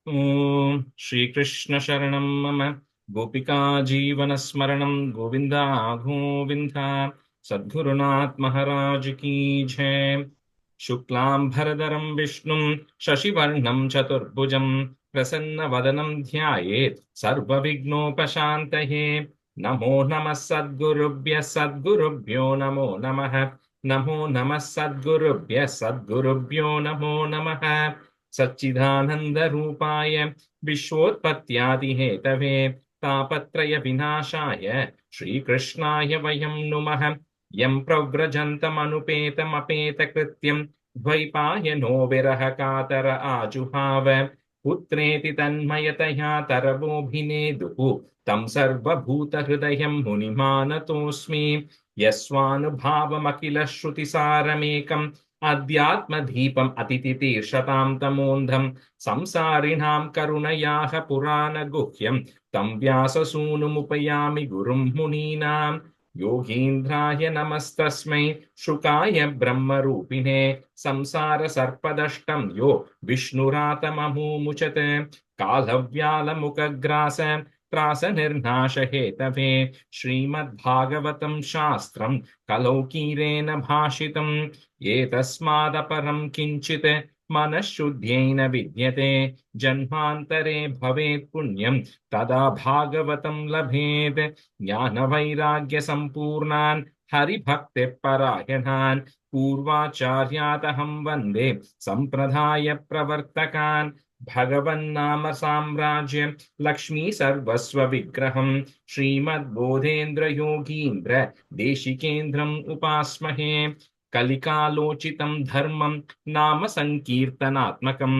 ॐ श्रीकृष्ण शरणं मम गोपिका जीवनस्मरणं गोविन्द गोविन्द सद्गुरुनाथ महाराज की जय। शुक्लां भरधरं विष्णुं शशिवर्णं चतुर्भुजं प्रसन्नवदनं ध्यायेत् सर्वविघ्नोपशान्तये। नमो नमः सद्गुरुभ्यः सद्गुरुभ्यो नमो नमः। नमो नमः सद्गुरुभ्यः सद्गुरुभ्यो नमो नमः। सच्चिदानन्दरूपाय विश्वोत्पत्त्यादिहेतवे तापत्रय विनाशाय श्रीकृष्णाय वयं नुमः। यं प्रव्रजन्तमनुपेतमपेतकृत्यं द्वैपायनो विरह कातर आजुहाव पुत्रेति तन्मयतया तरवोऽभिनेदुः तं सर्वभूतहृदयं मुनिमानतोऽस्मि। यस्वानुभावमखिल श्रुतिसारमेकम् अध्यात्मदीपम् अतितितीर्षतां तमोन्धं संसारिणां करुणयाः पुराणगुह्यं तं व्याससूनुमुपयामि गुरुं मुनीनां। योगीन्द्राय नमस्तस्मै शुकाय ब्रह्मरूपिणे संसारसर्पदष्टं यो विष्णुरातममुमुचत् कालव्यालमुखग्रास त्रासनिर्नाशहेतवे श्रीमद्भागवतं शास्त्रं कलौकीरेण भाषितम् एतस्मादपरं किञ्चित् मनःशुद्ध्येन विद्यते जन्मान्तरे भवेत् पुण्यं तदा भागवतं लभेत्। ज्ञानवैराग्यसम्पूर्णान् हरिभक्तिपरायणान् पूर्वाचार्यादहं वन्दे सम्प्रदायप्रवर्तकान्। भगवन्नाम साम्राज्य लक्ष्मी सर्वस्व विग्रहं श्रीमद्बोधेन्द्रयोगीन्द्र देशिकेन्द्रम् उपास्महे। कलिकालोचितं धर्मं नाम संकीर्तनात्मकं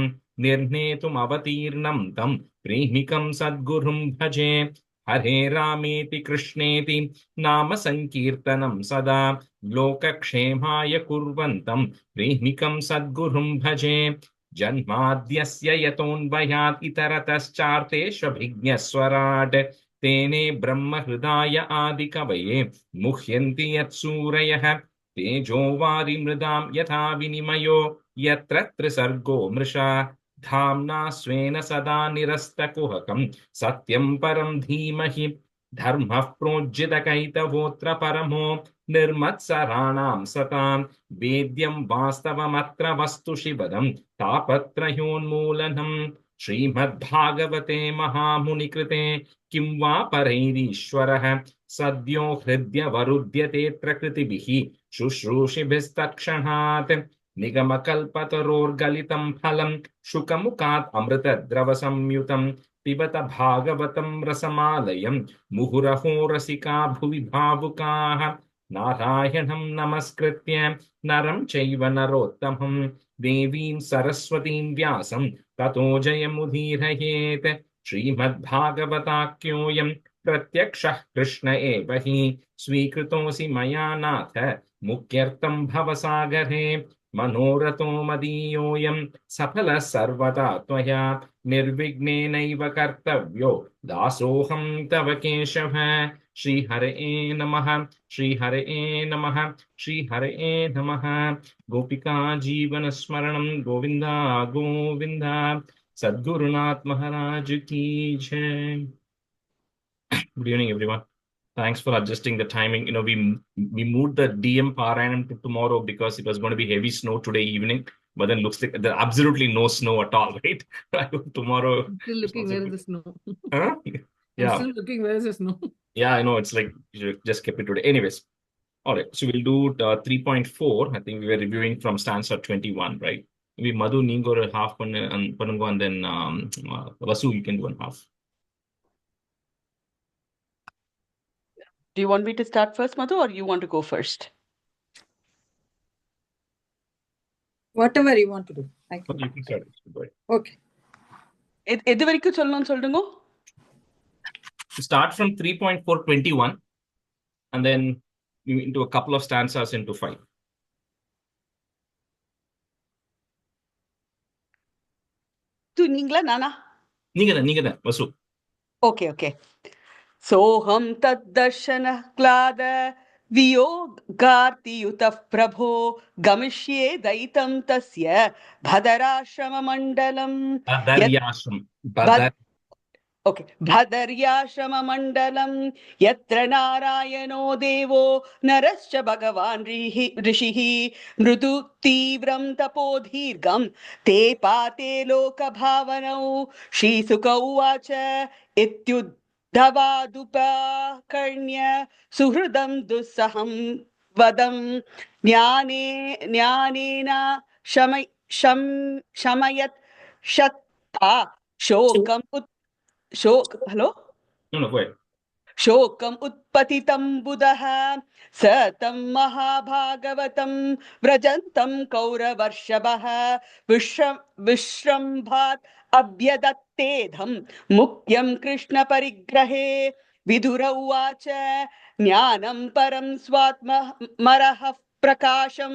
निर्णेतुमवतीर्णं तं प्रेमिकं सद्गुरुं भजे। हरे रामेति कृष्णेति नाम संकीर्तनं सदा लोकक्षेमाय कुर्वन्तं प्रेमिकं सद्गुरुं भजे। जन्माद्यस्य यतोऽन्वयात् इतरतश्चार्तेष्वभिज्ञस्वराट् तेने ब्रह्महृदाय आदिकवये मुह्यन्ति यत्सूरयः तेजो वारिमृदां यथा विनिमयो यत्र त्रिसर्गो मृषा धाम्ना स्वेन सदा निरस्तकुहकं सत्यं परं धीमहि। धर्मः प्रोज्झितकैतवोऽत्र परमो निर्मत्सराणां सतां वेद्यं वास्तवमत्र वस्तु शिवदं तापत्रयोन्मूलनम्। श्रीमद्भागवते महामुनिकृते किं वा परैरीश्वरः सद्यो हृद्यवरुध्यतेऽत्र कृतिभिः शुश्रूषिभिस्तत्क्षणात् निगमकल्पतरोर्गलितं फलं शुकमुखात् अमृतद्रवसंयुतं पिबत भागवतं रसमालयं मुहुरहो रसिका भुवि भावुकाः। नारायणं नमस्कृत्य नरं चैव नरोत्तमं देवीं सरस्वतीं व्यासं ततो जयमुदीरयेत्। श्रीमद्भागवताख्योऽयं प्रत्यक्षः कृष्ण एव हि स्वीकृतोऽसि मया नाथ मुक्त्यर्थं भवसागरे। मनोरथो मदीयोऽयं सफलः सर्वदा त्वया निर्विघ्नेनैव कर्तव्यो दासोऽहं तव केशव। श्रीहरये नमः श्रीहरये नमः श्रीहरये नमः। गोपिका जीवनस्मरणं गोविन्द गोविन्द सद्गुरुनाथ महाराज की जय। Good evening, everyone. Thanks for adjusting the timing. We moved the DM Parayanam to tomorrow because it was going to be heavy snow today evening, but then looks like there's absolutely no snow at all, right? Tomorrow. I'm still looking where is the snow. Huh? I'm Yeah. still looking where is the snow. Yeah, I know. It's like you just kept it today. Anyways, all right. So we'll do 3.4. I think we were reviewing from stanza 21, right? We Madhu Ningo half Panungo and then Vasu, you can do one half. Do you want me to start first, Madhu, or you want to go first? Whatever you want to do. I can. You can start. Go ahead. Okay. எது வரைக்கும் சொல்லணும்னு சொல்லுங்க. Start from 3.421 and then into a couple of stanzas into 5. நீங்களா நானா? நீங்க தான் வசு. Okay. सोऽहं तद्दर्शन क्लाद वियोगार्तियुतः प्रभो गमिष्ये दयितं तस्य भदराश्रममण्डलं यत् Badaryashram. भद् ओके भदर्याश्रममण्डलं यत्र नारायणो देवो नरश्च भगवान् ऋषिः मृदु तीव्रं तपोदीर्घं ते पाते लोकभावनौ श्रीसुक उवाच इत्युद्धवादुपकर्ण्य सुहृदं दुस्सहं वदं ज्ञानेन शमयत् शत्ता शोकम् हेलो No, go ahead. शोकम् उत्पतितं बुधः स तं महाभागवतं व्रजन्तं कौरवर्षभः विश्रम्भात् अभ्यदत्तेधं मुख्यं कृष्णपरिग्रहे विदुर उवाच ज्ञानं परं स्वात्मरः प्रकाशं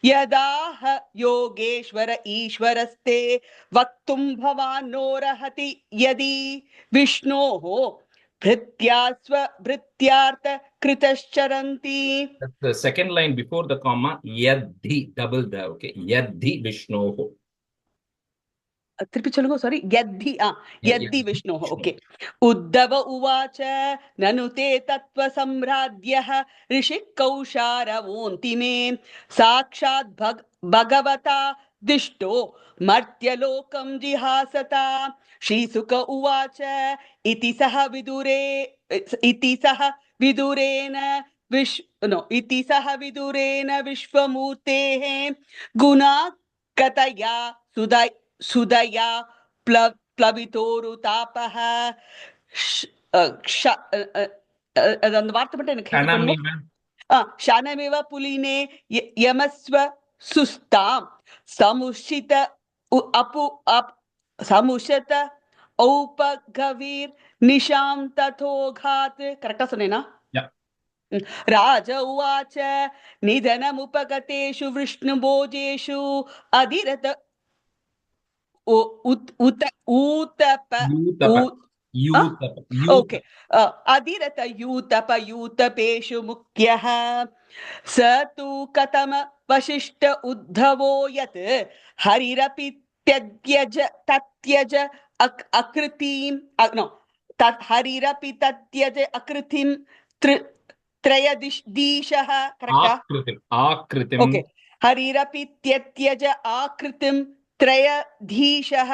यदाह योगेश्वर ईश्वरस्ते वक्तुं भवान् नोरहति यदि विष्णोः भृत्यार्थ कृतश्चरन्ति. That's the second line before the comma. Yadhi, double the, okay. Yadhi Vishnoho. திருப்பி சொல்லுங்க சாரி यद्धि यद्धि विष्णोः ओके उद्धव उवाच ननु ते तत्त्वसम्राज्ञः ऋषिः कौशारवोऽन्ति मे साक्षात् भगवता दिष्टो मर्त्यलोकं जिहासता श्रीसुक उवाच इति सह विदुरेण विश्वमूर्तेः गुणाकतया सुदया प्लवितोरुतापः அந்த வார்த்தை மட்டும் எனக்கு ஹெல்ப் பண்ணுங்க. ஷானமேவ புலினே யமஸ்வ சுஸ்தாம் சமுஷித சமுஷத ஔபகவீர் நிஷாம் ததோகாத். கரெக்டா சொன்னேனா? राज उवाच निधनमुपगतेषु विष्णुभोजेषु अधिरथ ओके अधिरथ यूतपेषु मुख्यः स तु कथम वशिष्ठ उद्धवो यत् हरिरपि तत्यज अकृतिं हरिरपि तत्यज अकृतिं त्रयदीशः. करेक्टा? आकृतिम्. ओके हरिरपि त्यज आकृतिं त्रयधीशः.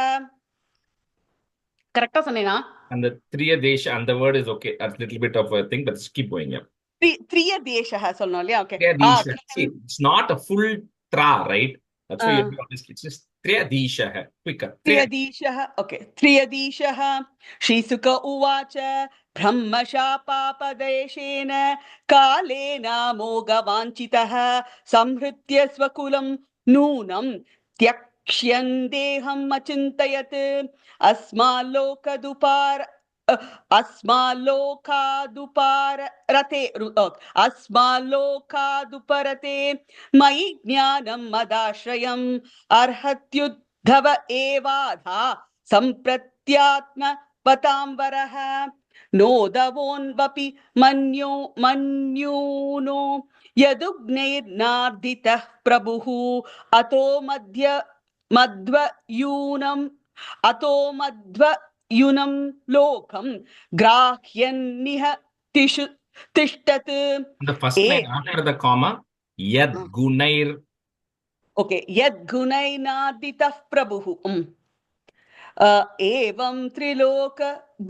करेक्टा சொன்னேனா? And the triyadesha and the word is okay. A little bit of a thing, but just keep going. Yeah. Triyadesha சொல்லணும் இல்லையா? Okay. It's not a full tra, right? That's why you're honest. It's just triyadesha. Quicker. Triyadesha. Okay. Triyadesha. श्रीसुक उवाच ब्रह्मशापापदेशेन कालेन मोघवाञ्छितः संहृत्य स्वकुलं नूनं त्यक्ष्यन् देहम् अचिन्तयत् अस्माल्लोकादुपरते मयि ज्ञानं मदाश्रयम् अर्हत्युद्धव एवाधा सम्प्रत्यात्म पताम्बरः नोदवोन्वपि मन्यूनो यदुग्नैर्नार्दितः प्रभुः अतो मध्वयूनं लोकं ग्राह्यन्निह तिष्ठत्. The first line after the comma, yad gunair. Okay, yad gunairnarditah prabhuः. एवं त्रिलोक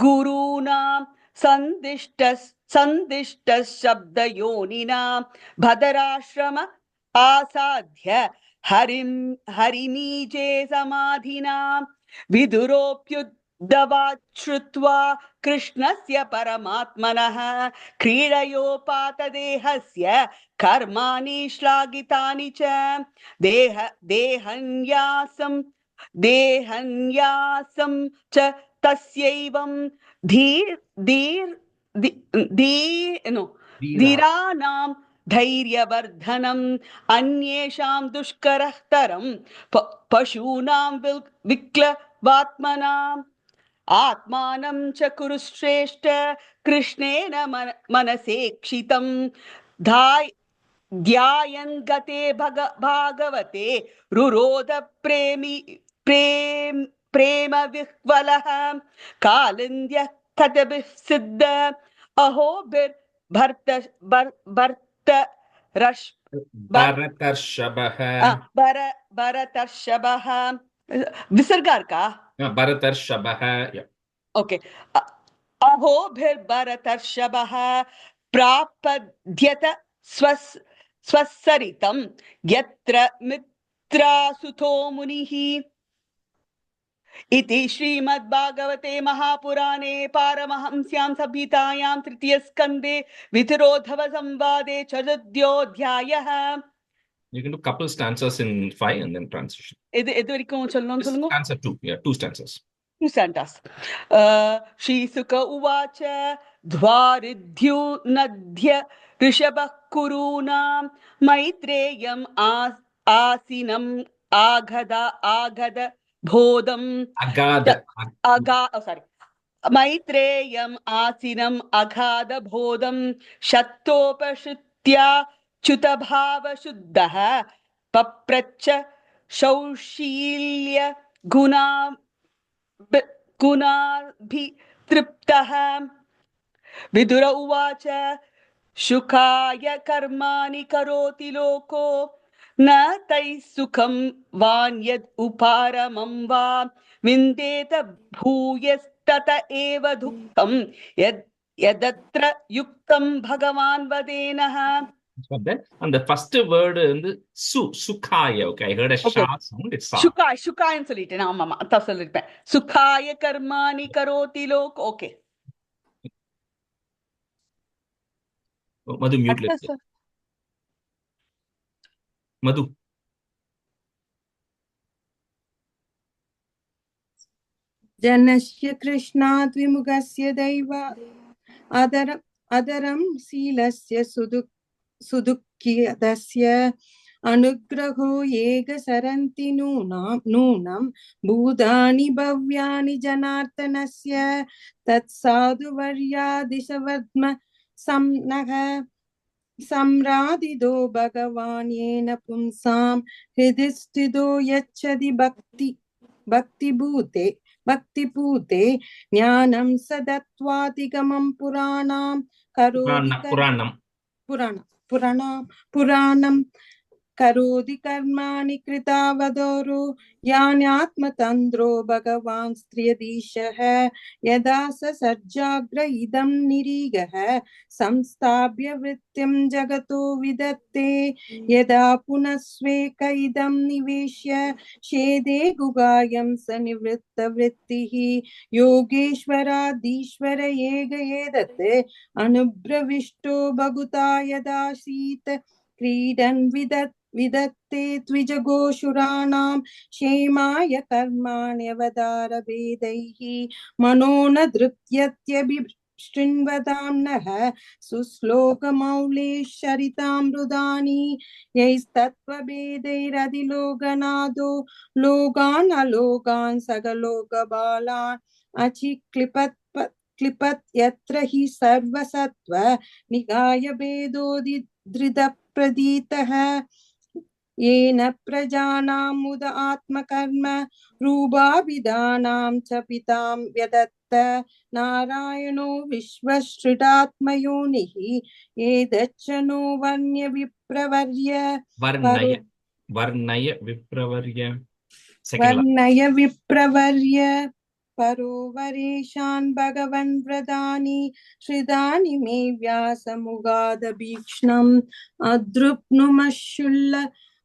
गुरूणां संदिष्ट शब्दयोनिना भदराश्रम आसाद्य हरिमीजे समाधिना विदुरोऽप्युद्धवात् श्रुत्वा कृष्णस्य परमात्मनः क्रीडयोपातदेहस्य कर्माणि श्लाघितानि च देहन्यासं च तस्यैवं धीराणां धैर्यवर्धनम् अन्येषां दुष्करतरं पशूनां विक्लवात्मनाम् आत्मानं च कुरु श्रेष्ठ कृष्णेन मनसेक्षितं ध्यायन् गते भागवते रुरोध प्रेम विह्वलः कालिन्द्यः कथभिः सिद्ध अहो भरतर्षभः भरतर्षभः विसर्ग இருக்கா भरतर्षभः ओके अहो भरतर्षभः प्रापद्यत स्वसरितं यत्र मित्रासुतो मुनिः इति श्रीमद्भागवते महापुराणे पारमहंस्यां संहितायां तृतीयस्कन्धे वितिरोधव संवादे चतुर्थोऽध्यायः. You can do couple stanzas in 5 and then transition. இது வரைக்கும் சொல்லணும் சொல்லுங்க. Stanza 2. Yeah, 2 stanzas. 2 stanzas. श्रीसुक उवाच द्वारिद्युनद्य ऋषभः कुरूणां मैत्रेयम् आसीनम् आगद बोधम् मैत्रेयम् आसीनम् अगाध बोधम् शक्तोपश्रुत्या च्युतभावशुद्धः पप्रच्छ शौशील्य गुणाभितृप्तः. विदुर उवाच शुकाय कर्माणि करोति लोको न तैः सुखं वान्यद् उपारमं वा विन्देत भूयस्तत एव दुःखं यदत्र युक्तं भगवान् वदेनः. And the first word வந்து sukaya. Okay, I heard a sha sound. It's sa. சுகாயன்னு சொல்லிட்டேன். ஆமாமா அதான் சொல்லிருப்பேன். சுகாய கர்மாணி கரோதி Lok. Okay Madhu mute it. Madhu. जनस्य कृष्णात् विमुखस्य दैव अदरं शीलस्य सुदुःखितस्य अनुग्रहो येग सरन्ति नूनं भूतानि भव्यानि जनार्दनस्य तत्साधुवर्यादिशवर्ध्म सम्नः सम्रादिदो भगवान् येन पुंसां हृदि स्थितो यच्छति भक्तिपूते ज्ञानं स दत्त्वाधिगमं पुराणं करोति कर्माणि कृतावदोरो यान्यात्मतन्द्रो भगवान् स्त्रियदीशः यदा स सज्जाग्र इदं निरीगः संस्थाप्य वृत्तिं जगतो विदत्ते यदा पुनः स्वेक इदं निवेश्य शेदे गुगायं स निवृत्तवृत्तिः योगेश्वराधीश्वर एदत् अनुप्रविष्टो भगुता यदासीत् क्रीडन् विदत्ते द्विजगोशुराणां क्षेमाय कर्माण्यवतारभेदैः मनो न धृत्यत्यभिशृण्वतां सुश्लोकमौलेश्वरितामृदानि यैस्तत्त्वभेदैरधिलोकनादो लोकान् अलोकान् सगलोकबालान् क्लिपत् यत्र हि सर्वसत्त्व निकाय भेदोदिधृतप्रदीतः येन प्रजानां मुद आत्मकर्म रूपाभिधानां च पितां व्यदत्त नारायणो विश्वश्रुतात्मयोनिः एतच्च नो वर्ण्य विप्रवर्य परोवरेशान् भगवन् व्रतानि श्रितानि मे व्यासमुगादभीक्ष्णम् अद्रुप्नुमशुल्ल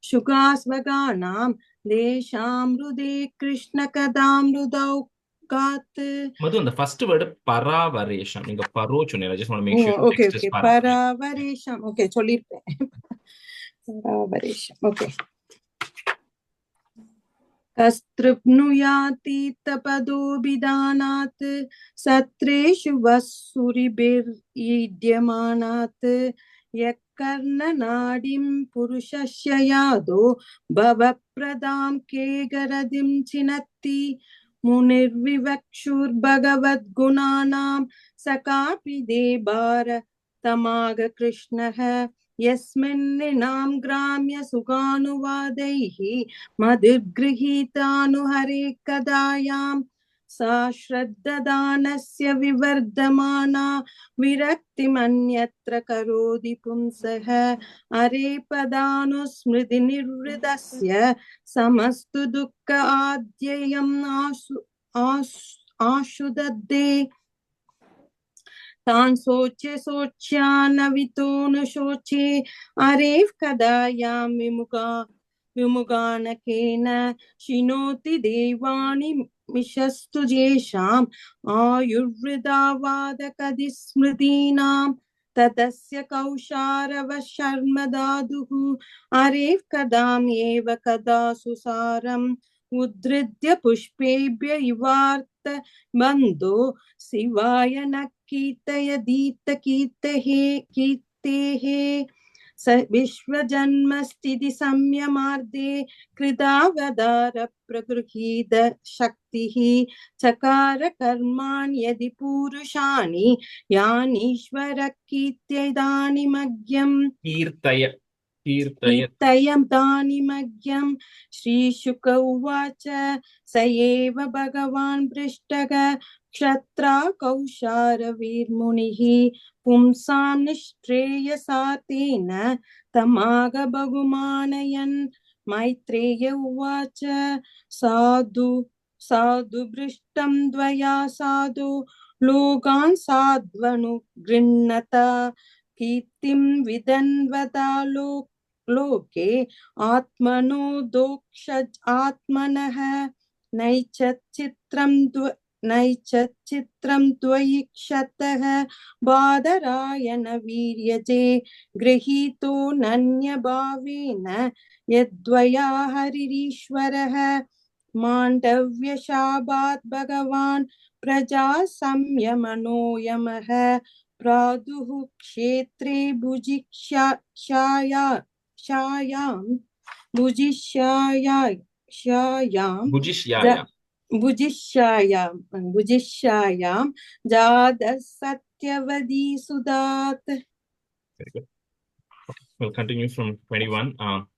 शुकास्वगानां देशामृदे कृष्णकदामृदौकात्. Madhu, the first word paravaresham. Inga paro chunne. I just want to make sure okay, text is paravaresham. Okay, sollirpen. Paravaresham. Okay. कस्तृप्नुयाति तपदोभिधानात् सत्रेषु वसुरिभिर्यीड्यमानात् यत्कर्णनाडिं पुरुषस्य यादो भवप्रदां केगरदिं चिनत्ति मुनिर्विवक्षुर्भगवद्गुणानां सकापि देभार तमाग कृष्णः यस्मिन् नृणां ग्राम्य सुखानुवादैः मदिर्गृहीतानुहरे कदायां सा श्रद्धादानस्य विवर्धमाना विरक्तिमन्यत्र करोति पुंसः अरे पदानुस्मृतिनिर्वृतस्य समस्तु दुःख आद्ययम् आशु दद्दे तान् सोच्य सोच्यानवितोऽनुशोचे अरेव कदायां विमुगानकेन शिनोति देवानि मिषस्तु येषाम् आयुर्वृदावादकदि स्मृतीनां ततस्य कौशारव शर्म दादुः अरेव कदाम्येव कदा सुसारम् उद्धृत्य पुष्पेभ्य इवार्थ बन्धो शिवाय न कीर्तयदीत कीर्तेः स विश्वजन्मस्थिति संयमार्धे कृतावतार प्रगृहीत शक्तिः चकार कर्माणि यदि पुरुषाणि यानीश्वर कीर्त्यदानिमग्यम् कीर्तयदानिमग्यम् श्रीशुक उवाच स एव भगवान् पृष्ठः क्षत्रा कौशारवीर्मुनिः पुंसां निःश्रेयसातेन तमाग बहुमानयन् मैत्रेय उवाच साधु भृष्टं द्वया साधु लोकान् साध्वनुगृह्णत कीर्तिं विदन्वता लोके आत्मनो दोक्षज आत्मनः नैचचित्रं त्वयिक्षतः बादरायण वीर्यजे गृहीतो नन्यभावेन यद्वया हरिरीश्वरः माण्डव्यशापात् भगवान् प्रजा संयमनो यमः प्रादुः क्षेत्रे भुजिष्यायां जातः सत्यवदी सुदात्. Very good. Okay, we'll continue from 21.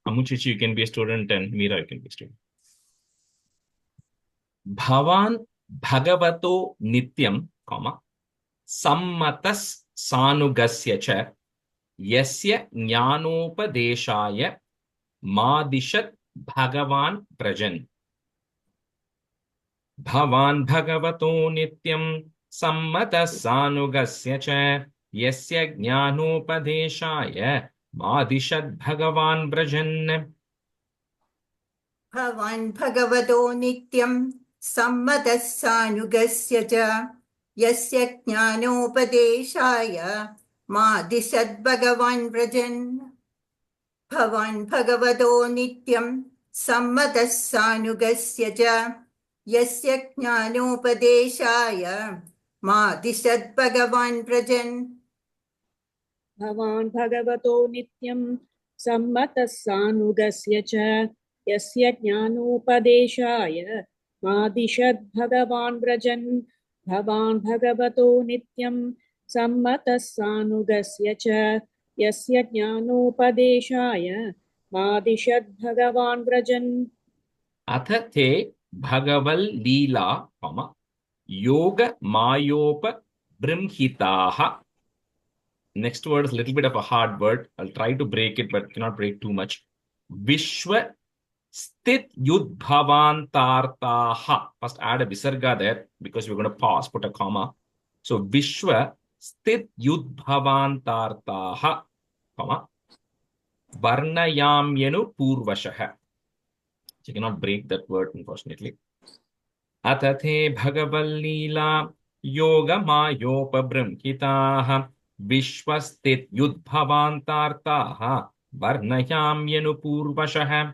Amuchichi, you can be a student, and Meera, you can be a student. Bhavan Bhagavato Nityam, Sammatas Sanugasya cha Yasya Jnanopadeshaya Madishat Bhagavan Prajan. Bhavan Bhagavato Nityam Sammatas Sanugasya cha Yasya Jnanopadeshaya Madishat Bhagavan Prajan. Bhavan Bhagavato Nityam Sammatas Sanugasya cha Yasya Jnanopadeshaya Madishat Bhagavan Prajan. Bhavan Bhagavato Nityam Sammatas Sanugasya cha Yasya Jnanopadeshaya Madishat Bhagavan Prajan. भवान् भगवतो नित्यं सम्मतः सानुगस्य च यस्य ज्ञानोपदेशाय मादिशद्भगवान् व्रजन्. भवान् भगवतो नित्यं सम्मतः सानुगस्य च यस्य ज्ञानोपदेशाय मादिशद्भगवान् व्रजन्. अथ ते भगवल् लीला योग मायोप बृंहिताः. Next word is a little bit of a hard word. I'll try to break it, but cannot break too much. Vishwa Sthit Yudbhavantartaha. First add a visarga there because we're going to pause, put a comma. So Vishwa Sthit Yudbhavantartaha, Varnayamyanu Purvashaha. You cannot break that word, unfortunately. Atathe Bhagaval Leela Yoga Mayopa Brahmhitaha Vishwasthit Yudbhavantartaha Varnayamyanu Purvashaha.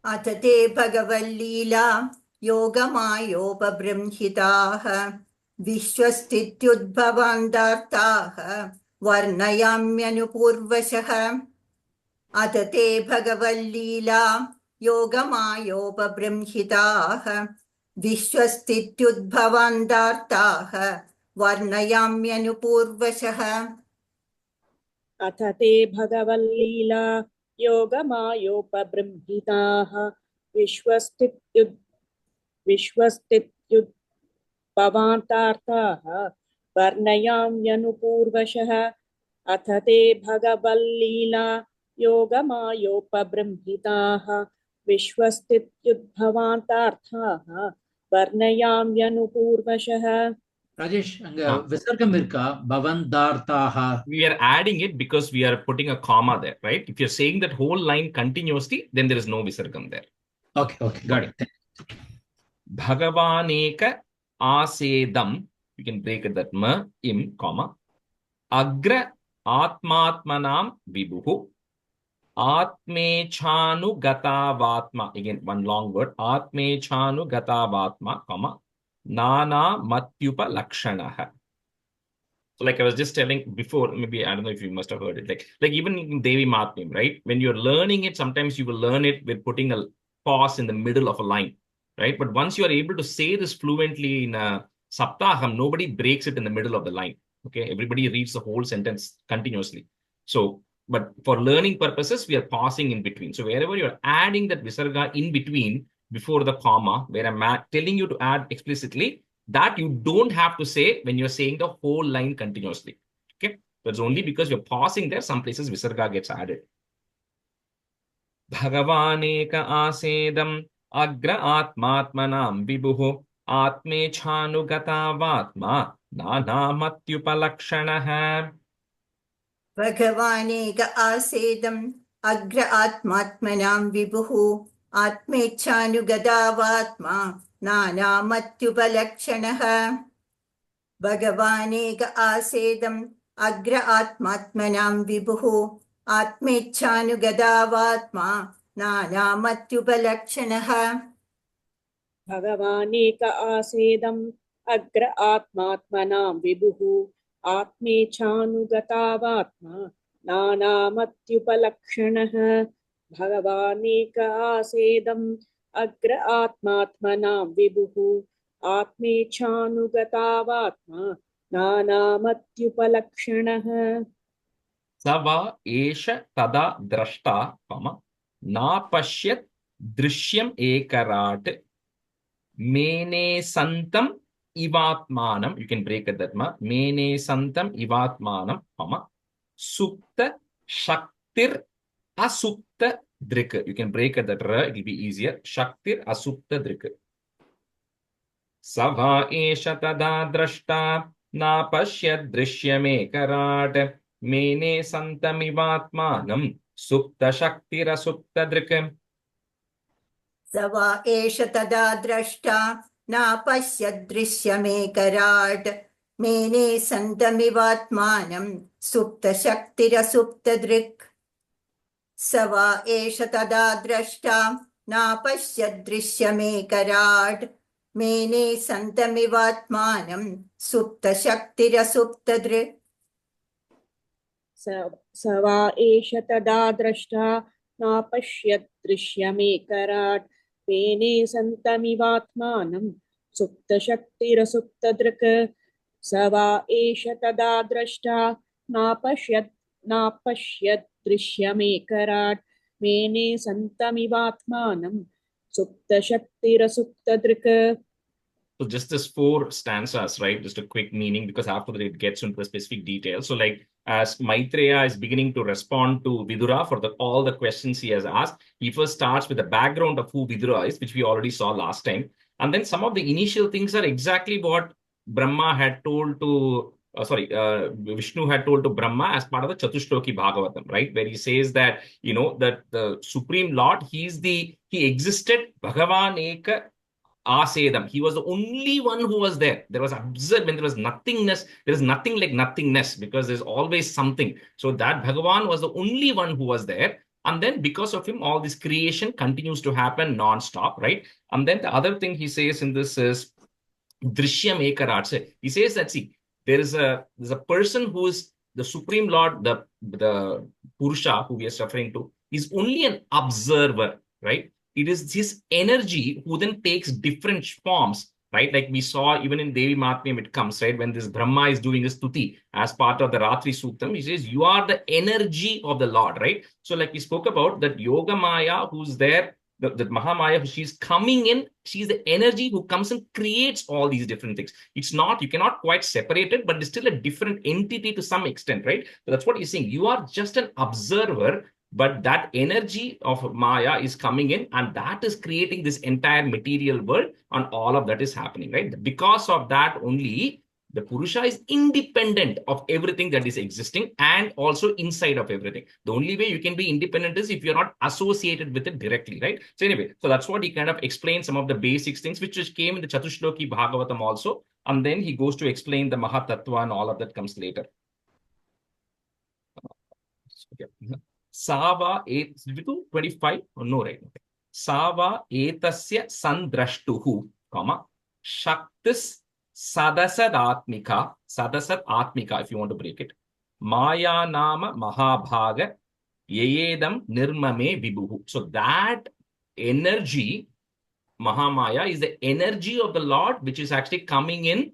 Atate Bhagaval Leela Yogamayopa Brahmhitaha Vishwasthit Yudbhavantartaha Varnayamyanu Purvashaha. Atate Bhagaval Leela Yogamayopa Brahmhitaha Vishwasthit Yudbhavantartaha Varnayamyanu Purvashaha. अथ ते भगवल्लीला योगमायोपबृंहिताः विश्वस्तित्युद्भवान्तार्थाः वर्णयाम्यनुपूर्वशः अथ ते भगवल्लीला योगमायोपबृंहिताः विश्वस्तित्युद्भवान्तार्थाः वर्णयाम्यनुपूर्वशः. Rajesh, அங்க Ah. விசர்க்கம் இருக்கா? பவந்தார்த்தாஹ. We are adding it because we are putting a comma there, right? If you're saying that whole line continuously, then there is no visargam there. Okay, got it. Bhagavaneka asedam, you can break it that ma, im, comma, agra atmatmanam vibhuhu, atmechanu gatavatma, again one long word, atmechanu gatavatma, comma, nana matyupa lakshanaha. So like I was just telling before, maybe I don't know if you must have heard it, like even in Devi Matmyam, right? When you're learning it, sometimes you will learn it with putting a pause in the middle of a line, right? But once you are able to say this fluently in a saptaham, nobody breaks it in the middle of the line. Okay, everybody reads the whole sentence continuously. So, but for learning purposes, we are pausing in between. So wherever you're adding that visarga in between before the comma, where I'm telling you to add explicitly, that you don't have to say when you're saying the whole line continuously. Okay, that's only because you're pausing there. Some places visarga gets added. Bhagavaneka asedam agra atmatmanam vibhuhu atmechhanugatavaatma nanamatyupalakshanaha. भगवानेक आसेदम् अग्र आत्मात्मनां विभुः आत्मेच्छानुगतावात्मा नानामत्युपलक्षणः. भगवानेक आसेदम् अग्र आत्मात्मनां विभुः आत्मेच्छानुगतावात्मा नानामत्युपलक्षणः. भगवानेक आसेदम् अग्र आत्मात्मनां विभुः आत्मेच्छानुगतावात्मा नानामत्युपलक्षणः. भगवानेक आसेदम् अग्र आत्मात्मनां विभुः आत्मेच्छानुगतावात्मा नानामत्युपलक्षणः. Sava esha tada drashta, na pashyat drishyam ekarat mene santam ivatmanam. You can break it that ma. Mene santam ivatmanam, sukta shaktir asukta drik. You can break it that ra, it will be easier. Shaktir asukta drik. Sava esha tada drashta na pashyat drishyam ekarat mene santamivatmanam sukta shaktira sukta drik. सवा एष तदा द्रष्टा नापश्यदृश्यमेकराट् मेने सन्तमिवात्मानं सुप्तशक्तिरसुप्तदृक्. सवा एष तदा द्रष्टा नापश्यदृश्यमेकराट् मेने सन्तमिवात्मानं सुप्तशक्तिरसुप्तदृक्. स वा एष तदा द्रष्टा नापश्यदृश्यमेकराट् मेने सन्तमिवात्मानं सुप्तशक्तिरसुप्तदृक्. स वा एष तदा द्रष्टा नापश्यदृश्यमेकराट् मेने सन्तमिवात्मानं सुप्तशक्तिरसुप्तदृक्. So just this 4 stanzas, right? Just a quick meaning, because after that it gets into the specific details. So like as Maitreya is beginning to respond to Vidura for all the questions he has asked, he first starts with the background of who Vidura is, which we already saw last time. And then some of the initial things are exactly what Brahma had told to, Vishnu had told to Brahma as part of the Chatushloki Bhagavatam, right? Where he says that, that the Supreme Lord, he existed, Bhagavan Eka Asedam. He was the only one who was there. There was absurd when there was nothingness. There is nothing like nothingness because there's always something. So that Bhagavan was the only one who was there. And then because of him, all this creation continues to happen non-stop, right? And then the other thing he says in this is Drishyam Ekarat. He says that, see, there's a person who is the Supreme Lord, the Purusha who we are referring to, is only an observer, right? It is his energy who then takes different forms right? Like we saw even in Devi Mahatmyam, it comes, right? When this Brahma is doing his stuti as part of the Ratri Suktam, he says, you are the energy of the Lord, right? So like we spoke about that Yoga Maya who's there, the Mahamaya, she's coming in, she's the energy who comes and creates all these different things. It's not, you cannot quite separate it, but it's still a different entity to some extent, right? So that's what he's saying. You are just an observer, but that energy of Maya is coming in and that is creating this entire material world and all of that is happening, right? Because of that only, the Purusha is independent of everything that is existing and also inside of everything. The only way you can be independent is if you're not associated with it directly, right? So anyway, so that's what he kind of explains some of the basic things which came in the Chatushloki Bhagavatam also. And then he goes to explain the Mahatattva and all of that comes later. Okay. Sava 25, oh, no, right? Sava etasya sandrashtuhu, comma, shaktis sadasadatmika, sadasat if you want to break it, maya nama mahabhaga, yeyedam nirmame vibhuhu. So that energy, Mahamaya, is the energy of the Lord, which is actually coming in,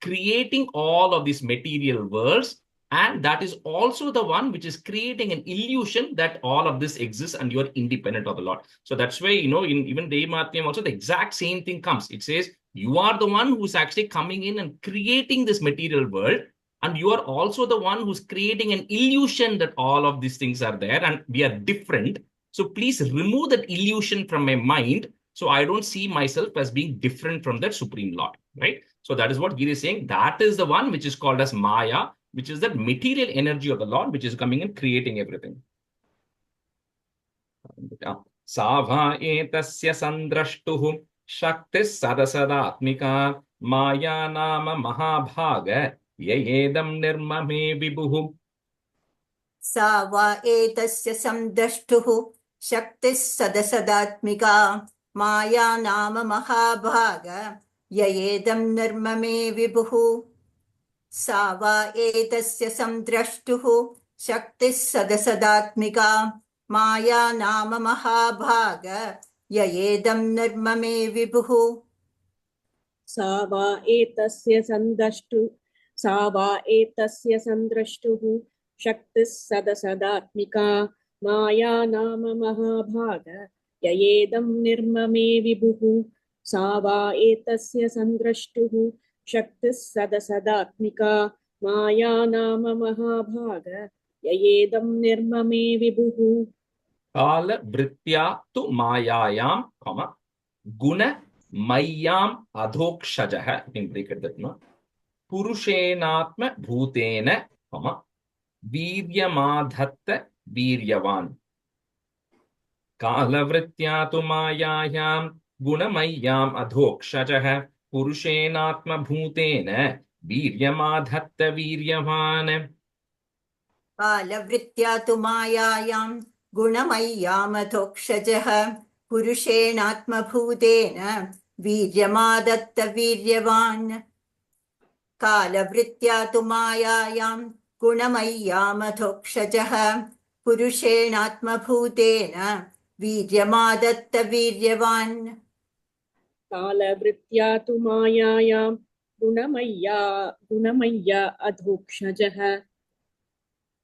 creating all of these material worlds. And that is also the one which is creating an illusion that all of this exists and you're independent of the Lord. So that's why, in even Devi Mahatmyam also, the exact same thing comes. It says, you are the one who's actually coming in and creating this material world. And you are also the one who's creating an illusion that all of these things are there and we are different. So please remove that illusion from my mind. So I don't see myself as being different from that Supreme Lord, right? So that is what Giri is saying. That is the one which is called as Maya, which is that material energy of the Lord, which is coming and creating everything. Sava etasya sandrashtuhu shaktis sadasadatmika maya nama mahabhaga yayedam nirmame vibhuhu. Sava etasya samdrashtuhu shaktis sadasadatmika maya nama mahabhaga yayedam nirmame vibhuhu. Sava etasya samdrashtuhu shaktis sadasadatmika maya nama mahabhaga yayedam nirmame vibhuhu. Sava etasya sandrashtuhu shaktis sadasadatmika maya nama mahabhaga yayedam nirmame vibhuhu. Sava etasya sandrashtuhu shaktis sadasadatmika maya nama mahabhaga yayedam nirmame vibhuhu. Kala vritya tu mayayam, comma, guna mayam adhokshajaha. You can break it that no. Purushenatma bhutena, comma, viryamadhatta viryavan. Kala vritya tu mayayam guna mayam adhokshajaha. Purushenatma bhutena viryamadhatta viryavan. Kalavritya tu mayayam gunamayyamathokshajah purushenatma bhutena viryamadatta viryavan. Kalavritya tu mayayam gunamayyamathokshajah purushenatma bhutena viryamadatta viryavan. Kalavritya tu mayayam gunamayya adhokshajah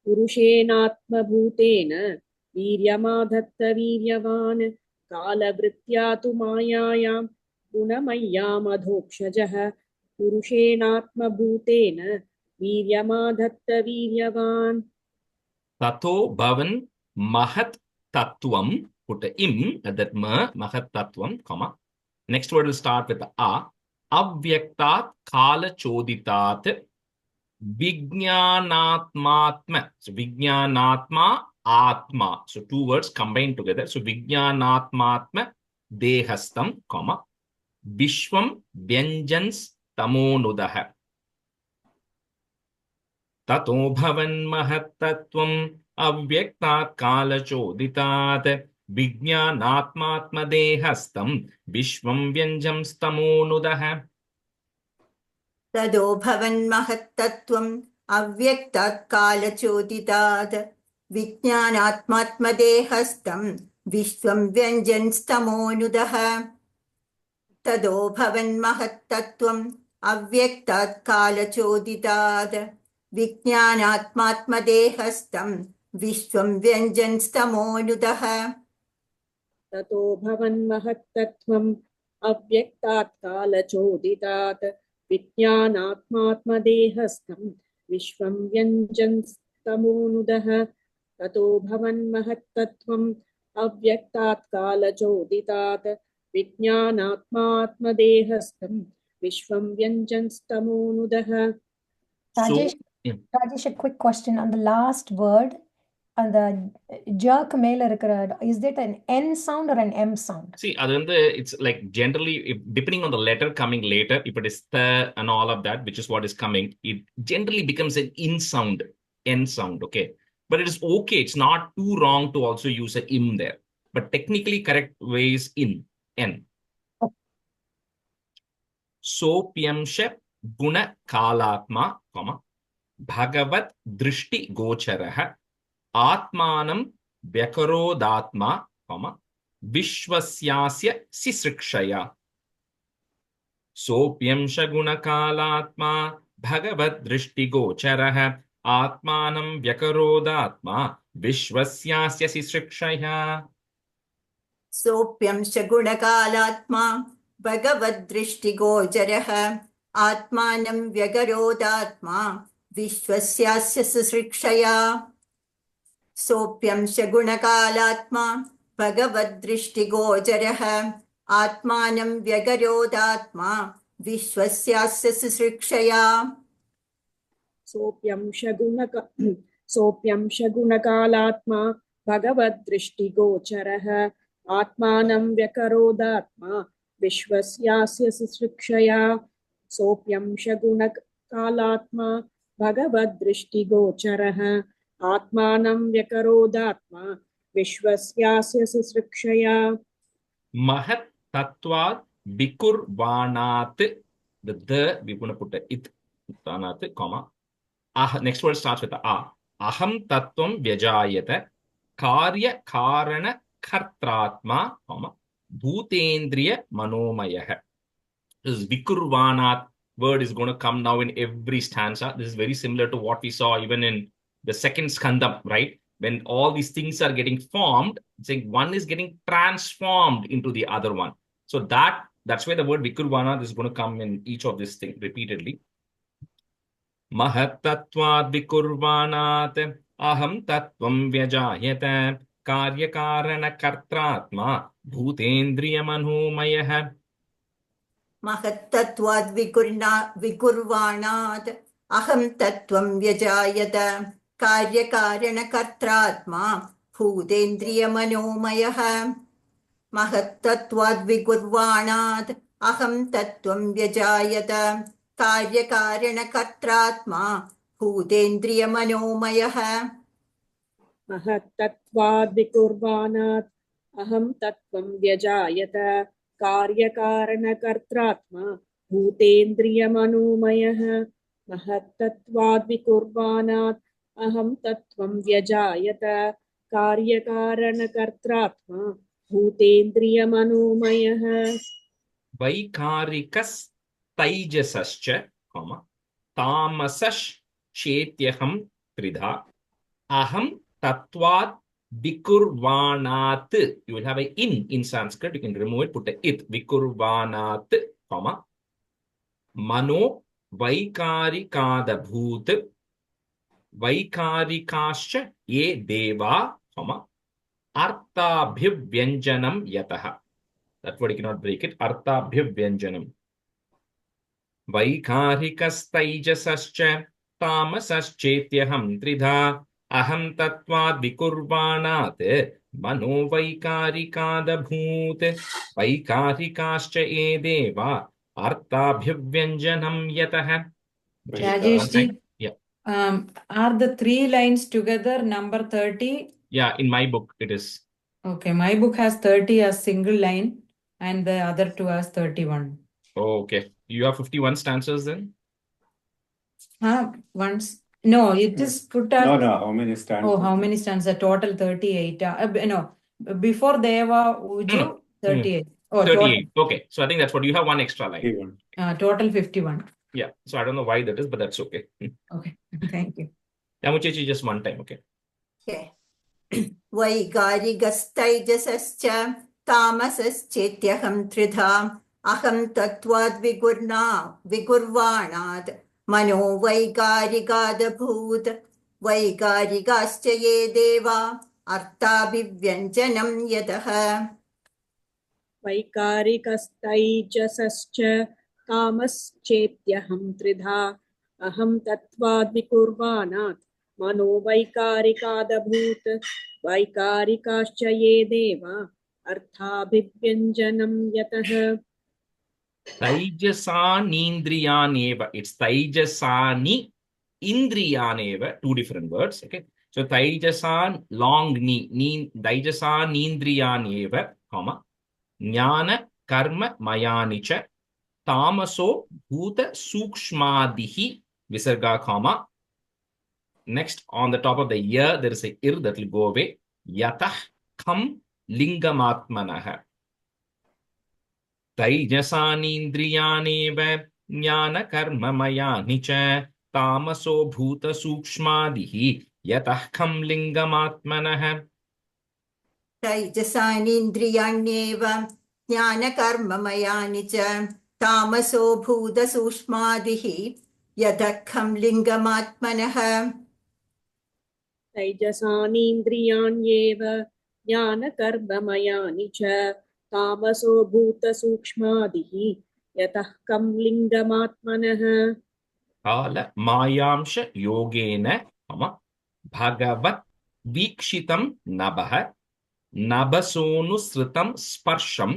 purushenatma bhutena viryamadatta viryavan. Kalavritya tu mayayam gunamayyam adhokshajah purushenatma bhutena viryamadatta viryavan. Tato bhavan mahat tattvam, put a im at that mahat tattvam, comma. Next word will start with the a. Avyaktat kala choditat vijnanatmatma. So vijnanatma atma. So two words combined together. So vijnanatmatma dehastam, comma. Vishwam vyanjans tamonudaha. Tato bhavan mahattattvam avyaktat kala choditat vijnanatmatma dehastam vishwam vyanjam stamonudaha. Tado bhavan mahattattvam avyaktat kala choditat vijnanatmatma dehastam vishwam vyanjan stamonudaha. तदो भवन्महत्तत्त्वम् अव्यक्तात् कालचोदितात् विज्ञानात्मात्मदेहस्थं विश्वं व्यञ्जन्स्तमोऽनुदः ततो भवन्महत्तत्त्वम् अव्यक्तात् कालचोदितात् विज्ञानात्मात्मदेहस्थं विश्वं व्यञ्जन्स्तमोऽनुदः ततो भवन्महत्तत्त्वम् अव्यक्तात् कालचोदितात् विज्ञानात्मात्मदेहस्थं विश्वं व्यञ्जन्स्तमोऽनुदः So, Rajesh, yeah. Rajesh, a quick question on the last word. On the jerk male, is that an N sound or an M sound? See, it's like generally, depending on the letter coming later, if it is the and all of that, which is what is coming, it generally becomes an in sound, N sound, okay? But it is okay. It's not too wrong to also use an im there. But technically correct way is in, N. Sopyamsha guna kalatma, comma, bhagavat drishti gocharaha, atmanam vyakarodatma, comma, विश्वस्यास्य सिसृक्षया सोऽप्यंश गुणकालात्मा भगवद्दृष्टिगोचरः आत्मानं व्यकरोदात्मा विश्वस्यास्य सिसृक्षया सोऽप्यंश गुणकालात्मा भगवद्दृष्टिगोचरः आत्मानं व्यगरोदात्मा विश्वस्यास्य सुसृक्षया सोऽप्यंश गुणकालात्मा भगवद्दृष्टिगोचरः आत्मानं व्यगरोदात्मा विश्वस्यास्य सुसृक्षया सोऽप्यंशगुणकालात्मा भगवद्दृष्टिगोचरः आत्मानं व्यकरोदात्मा विश्वस्यास्य सुसृक्षया सोऽप्यंशगुणकालात्मा भगवद्दृष्टिगोचरः आत्मानं व्यकरोदात्मा विश्वस्यास्य सुसृक्षया महत् तत्त्वात् विकुर्वाणात् the we going to put it tanat comma next word starts with aham tattvam vyajayata karya karana kartratma comma bhutendriya manomayah. This vikurvanat word is going to come now in every stanza. This is very similar to what we saw even in the second skandam, right? When all these things are getting formed, saying one is getting transformed into the other one. So that's why the word vikurvana is going to come in each of these things repeatedly. Mahat tattvad vikurvanat aham tattvam vyajayata karya karana kartratma bhutendriya manomayah. Mahat tattvad vikurvanat aham tattvam vyajayata कार्यकारणकर्त्रात्मा भूतेन्द्रियमनोमयः महत्तत्त्वाद् विकुर्वाणात् अहं तत्त्वं व्यजायत कार्यकारणकर्त्रात्मा भूतेन्द्रियमनोमयः महत्तत्त्वाद् विकुर्वाणात् अहं तत्त्वं व्यजायत कार्यकारणकर्त्रात्मा भूतेन्द्रियमनोमयः महत्तत्त्वाद् विकुर्वाणात् अहं तत्त्वं व्यजायत कार्यकारणकर्त्रात्मा भूतेन्द्रियमनोमयः वैकारिकस्तैजसश्च तामसश्चेत्यहं त्रिधा aham tattvat vikurvanat. You will have a in Sanskrit. You can remove it, put a it. Vikurvanat, comma. Mano vaikarikada bhoot. Vaikarikascha ye deva, comma. Arthabhivyanjanam yataha. That word you cannot break it. Arthabhivyanjanam. Vaikarikastaijasascha tamasaschetyaham tridha. Aham tattvad vikurvanat mano vaikarikadabhut vaikarikascha e deva arthabhivyanjanam yatah. Rajesh ji, Yeah. are the 3 lines together number 30? Yeah, in my book it is. Okay, my book has 30 as single line and the other 2 as 31. Oh, okay. You have 51 stanzas then? Once. No, it is put as... No, how many stanzas? Oh, how many stanzas? Total 38. No, before Deva, Uju, 38. Oh, 38. Okay. So I think that's what you have, one extra line. total 51. Yeah. So I don't know why that is, but that's okay. Okay, thank you. Yamuchechi, just one time. Okay. Okay. वैकारिकस्तैजसश्च तामसश्चेत्यहं त्रिधा अहं तत्त्वाद् विगुर्वाणात् मनो वैकारिकादभूत् वैकारिकाश्च ये देवा अर्थाभिव्यञ्जनं यतः वैकारिकस्तैजसश्च कामश्चेत्यहं त्रिधा अहं तत्त्वाद् विकुर्वाणात् मनो वैकारिकादभूत् वैकारिकाश्च ये देवा अर्थाभिव्यञ्जनं यतः Taijasanindriyaneva. It's Taijasani Indriyaneva. Two different words. Okay. So Taijasan long ni Taijasanindriyaneva, comma, Jnana karma mayanicha tamaso bhuta sukshmadihi visarga, comma. Next, on the top of the year, there is a ir that will go away. Yatah kham lingamatmanah. Taijasanindriyaneva jnana karma mayani cha tamaso bhuta sukshmadihi yatah kham lingamatmanah. तैजसानीन्द्रियाण्येव ज्ञानकर्ममयानि च तामसो भूतसूक्ष्मादिः यदखं लिङ्गमात्मनः तैजसानीन्द्रियाण्येव ज्ञानकर्ममयानि च तामसो भूतसूक्ष्मादिः यतः कं लिङ्गमात्मनः Kala mayamsha yogena, bhagavat vikshitam nabah nabasonusritam sparsham,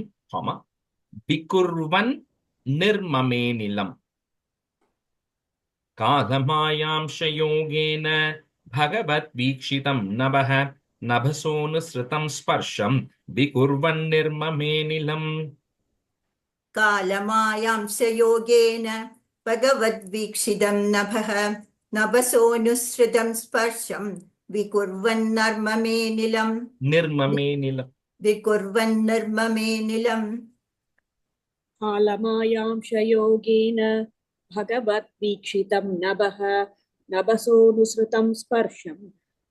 vikurvan nirmamenilam. Kalamayamsha yogena bhagavat vikshitam nabah nabasonusritam sparsham vikurvan nirmamenilam. कालमायांशयोगेन भगवद्वीक्षितं नभः नभसोऽनुसृतं स्पर्शं विकुर्वन्नर्ममेनिलम् विकुर्वन्नर्ममेनिलम् कालमायांशयोगेन भगवद्वीक्षितं नभः नभसोऽनुसृतं स्पर्शं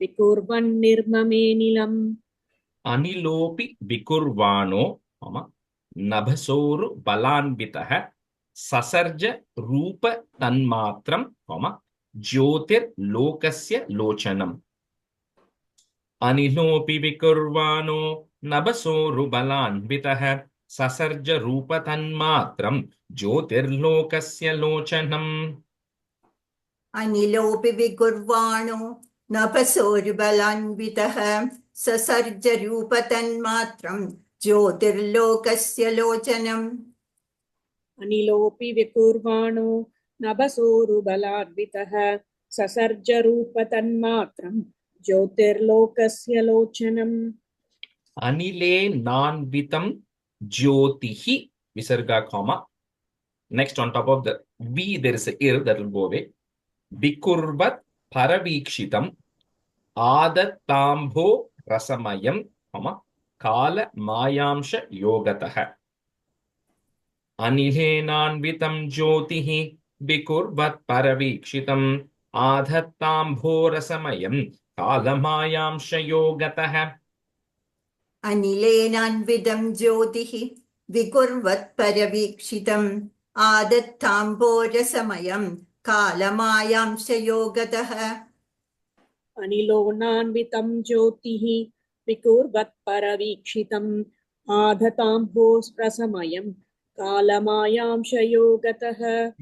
विकुर्वन्निर्ममेनिलम् Anilopi vikurvano, nabhasoru balanvitah sasarja rupa tanmatram, jyotir lokasya lochanam. Anilopi vikurvano nabhasoru balanvitah sasarja rupa tanmatram jyotir lokasya lochanam. अनिलोऽपि विकुर्वाणो नभसोरुबलान्वितः ससर्जरूपतन्मात्रं ज्योतिर्लोकस्य लोचनम् अनिलोऽपि विकुर्वाणो नभसोरुबलान्वितः ससर्जरूपतन्मात्रं ज्योतिर्लोकस्य लोचनम् Anile nanvitam jyotihi visarga, comma. Next, on top of the V, there is a ir that will go away. Vikurvat paravikshitam adatambho rasamayam, kala mayamsha yogatah. Anihenanvitam jyotihi vikurvat paravikshitam adatambho rasamayam kala mayamsha yogatah. अनिलेनान्वितं ज्योतिः विकुर्वत्परवीक्षितम् आदत्ताम्भोरसमयं कालमायांशयोगतः अनिलोनान्वितं ज्योतिः विकुर्वत्परवीक्षितम् आधताम्भोरसमयं कालमायांशयोगतः.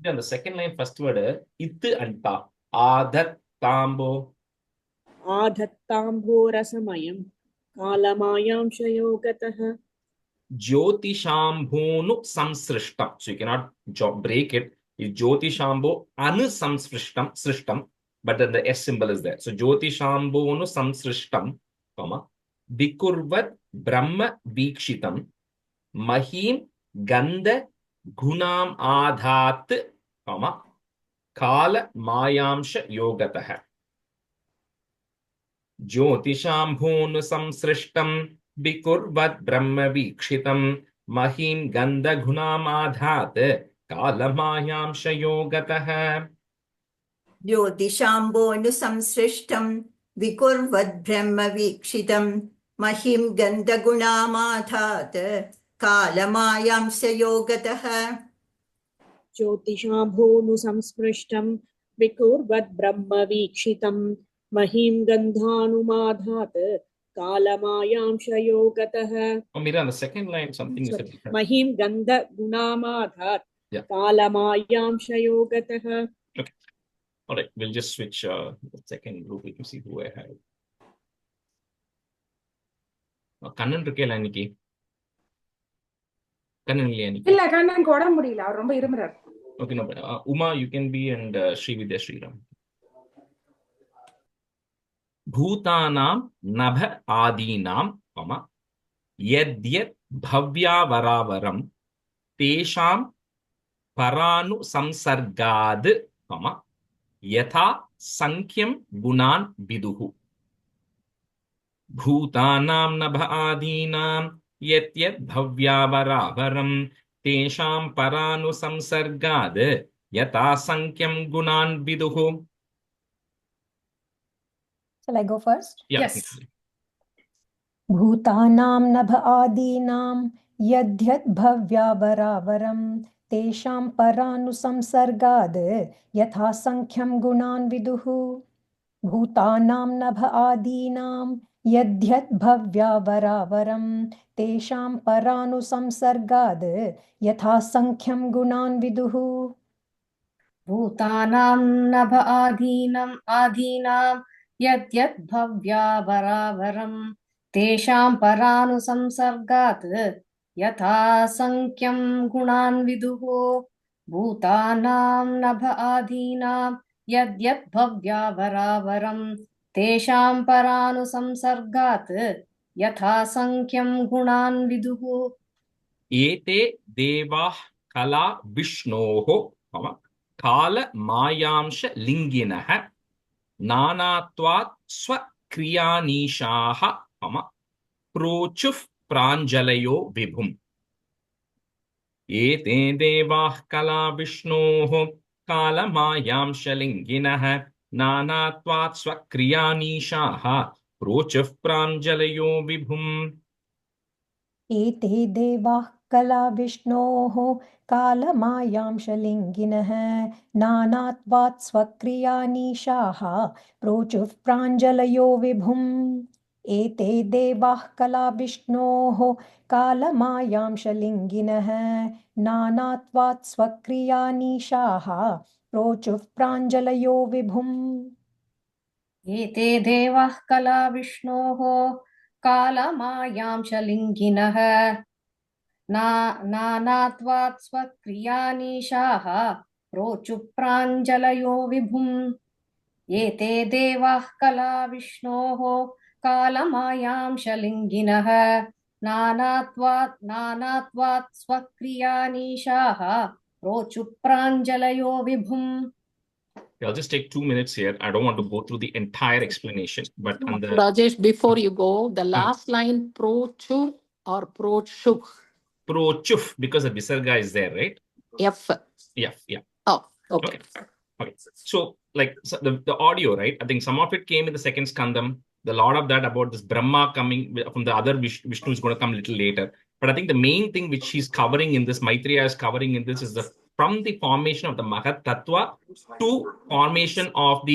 On the second line, first word, it and ta. Adattambo. आधत्ताम्भोरसमयं कालमायांशयोगतः. Jyotishambhonu samsrishtam. So you cannot break it. It's Jyotishambho anu samsrishtam, srishtam, but then the S symbol is there. So Jyotishambhonu samsrishtam, vikurvat brahma vikshitam, mahim gandha gunam adhat, kala mayamsha yogatah. Jyotishambhonu samsrishtam vikurvat brahma vikshitam महीं गन्धगुणामाधात् कालमायांशयो गतः ज्योतिषाम्बोऽनुसंसृष्टं विकुर्वद्ब्रह्मवीक्षितं महिं गन्धगुणामाधात् कालमायांशयो गतः ज्योतिषाम्भोनुसंस्पृष्टं विकुर्वद्ब्रह्मवीक्षितं महीं गन्धानुमाधात् कालमायांशयो गतः Oh, Mira, the second line, something is Sorry. different. महीं गन्धगुणामाधात् Yeah. कालमायांशयो गतः. Okay. All right, we'll just switch the second group to see who I have. Kannan இருக்கேல இன்னைக்கு கண்ணன் இல்லையா இன்னைக்கு இல்ல கண்ணன் கொட முடியல அவர் ரொம்ப இருமுறார். Okay, no, Uma, you can be, and Srividya Sriram. Bhutanam nabha adinam, yadyat bhavyavaravam tesham paranu samsargad, yatha sankyam gunan viduhu. Bhutanam nabha adinam yadyat bhavyavaravam tesham paranu samsargad yata sankyam gunan viduhu. Shall I go first? Yeah. Yes. भूतानां नभ आदीनां यद्यद् भव्यावरावरं तेषां परानुसंसर्गाद् यथा संख्यं गुणान् विदुः भूतानां नभ आदीनां यद्यद् भव्यावरावरं तेषां परानुसंसर्गाद् यथा संख्यं गुणान् विदुः भूतानां नभ आदीनां यद्यद् भव्यावरावरं तेषां परानुसंसर्गात् यथा संख्यं गुणान् विदुः भूतानां नभ आदीनां यद्यद् भव्यावरावरं तेषां परानुसंसर्गात् यथा संख्यं गुणान् विदुः एते देवाः कला विष्णोः काल मायांश लिंगिनः नानात्वात् स्वक्रियानीशाः प्रोचुः प्राञ्जलयो विभुम् एते देवाः कला विष्णोः कालमायांश लिंगिनः नानात्वात् स्वक्रियानीशाः प्रोचुः प्राञ्जलयो विभुम् एते देवाः कला विष्णोः कालमायांशलिङ्गिनः नानात्वात् स्वक्रियानीशाः प्रोचुः प्राञ्जलयो विभुम् एते देवाः कला विष्णोः कालमायांशलिङ्गिनः नानात्वात् स्वक्रियानीशाः प्रोचुः प्राञ्जलयो विभुम् एते देवाः कला विष्णोः कालमायांशलिङ्गिनः नानात्वात् स्वक्रियानीशाः प्रोचुः प्राञ्जलयो विभुम् एते देवाः कला विष्णोः कालमायांशलिङ्गिनः नानात्वात् स्वक्रियानीशाः प्रोचुः प्राञ्जलयो विभुम्. I'll just take 2 minutes here. I don't want to go through the entire explanation, but on the Rajesh, before you go, the last line prochu or prochuk? Prochuf, because the visarga is there, right? F. Yeah. Oh, okay. Okay. So, like the audio, right? I think some of it came in the second skandam. The lot of that about this Brahma coming from the other Vishnu is going to come a little later. But I think the main thing which he's covering in this, Maitreya is covering in this, is from the formation of the Mahat Tattva to formation of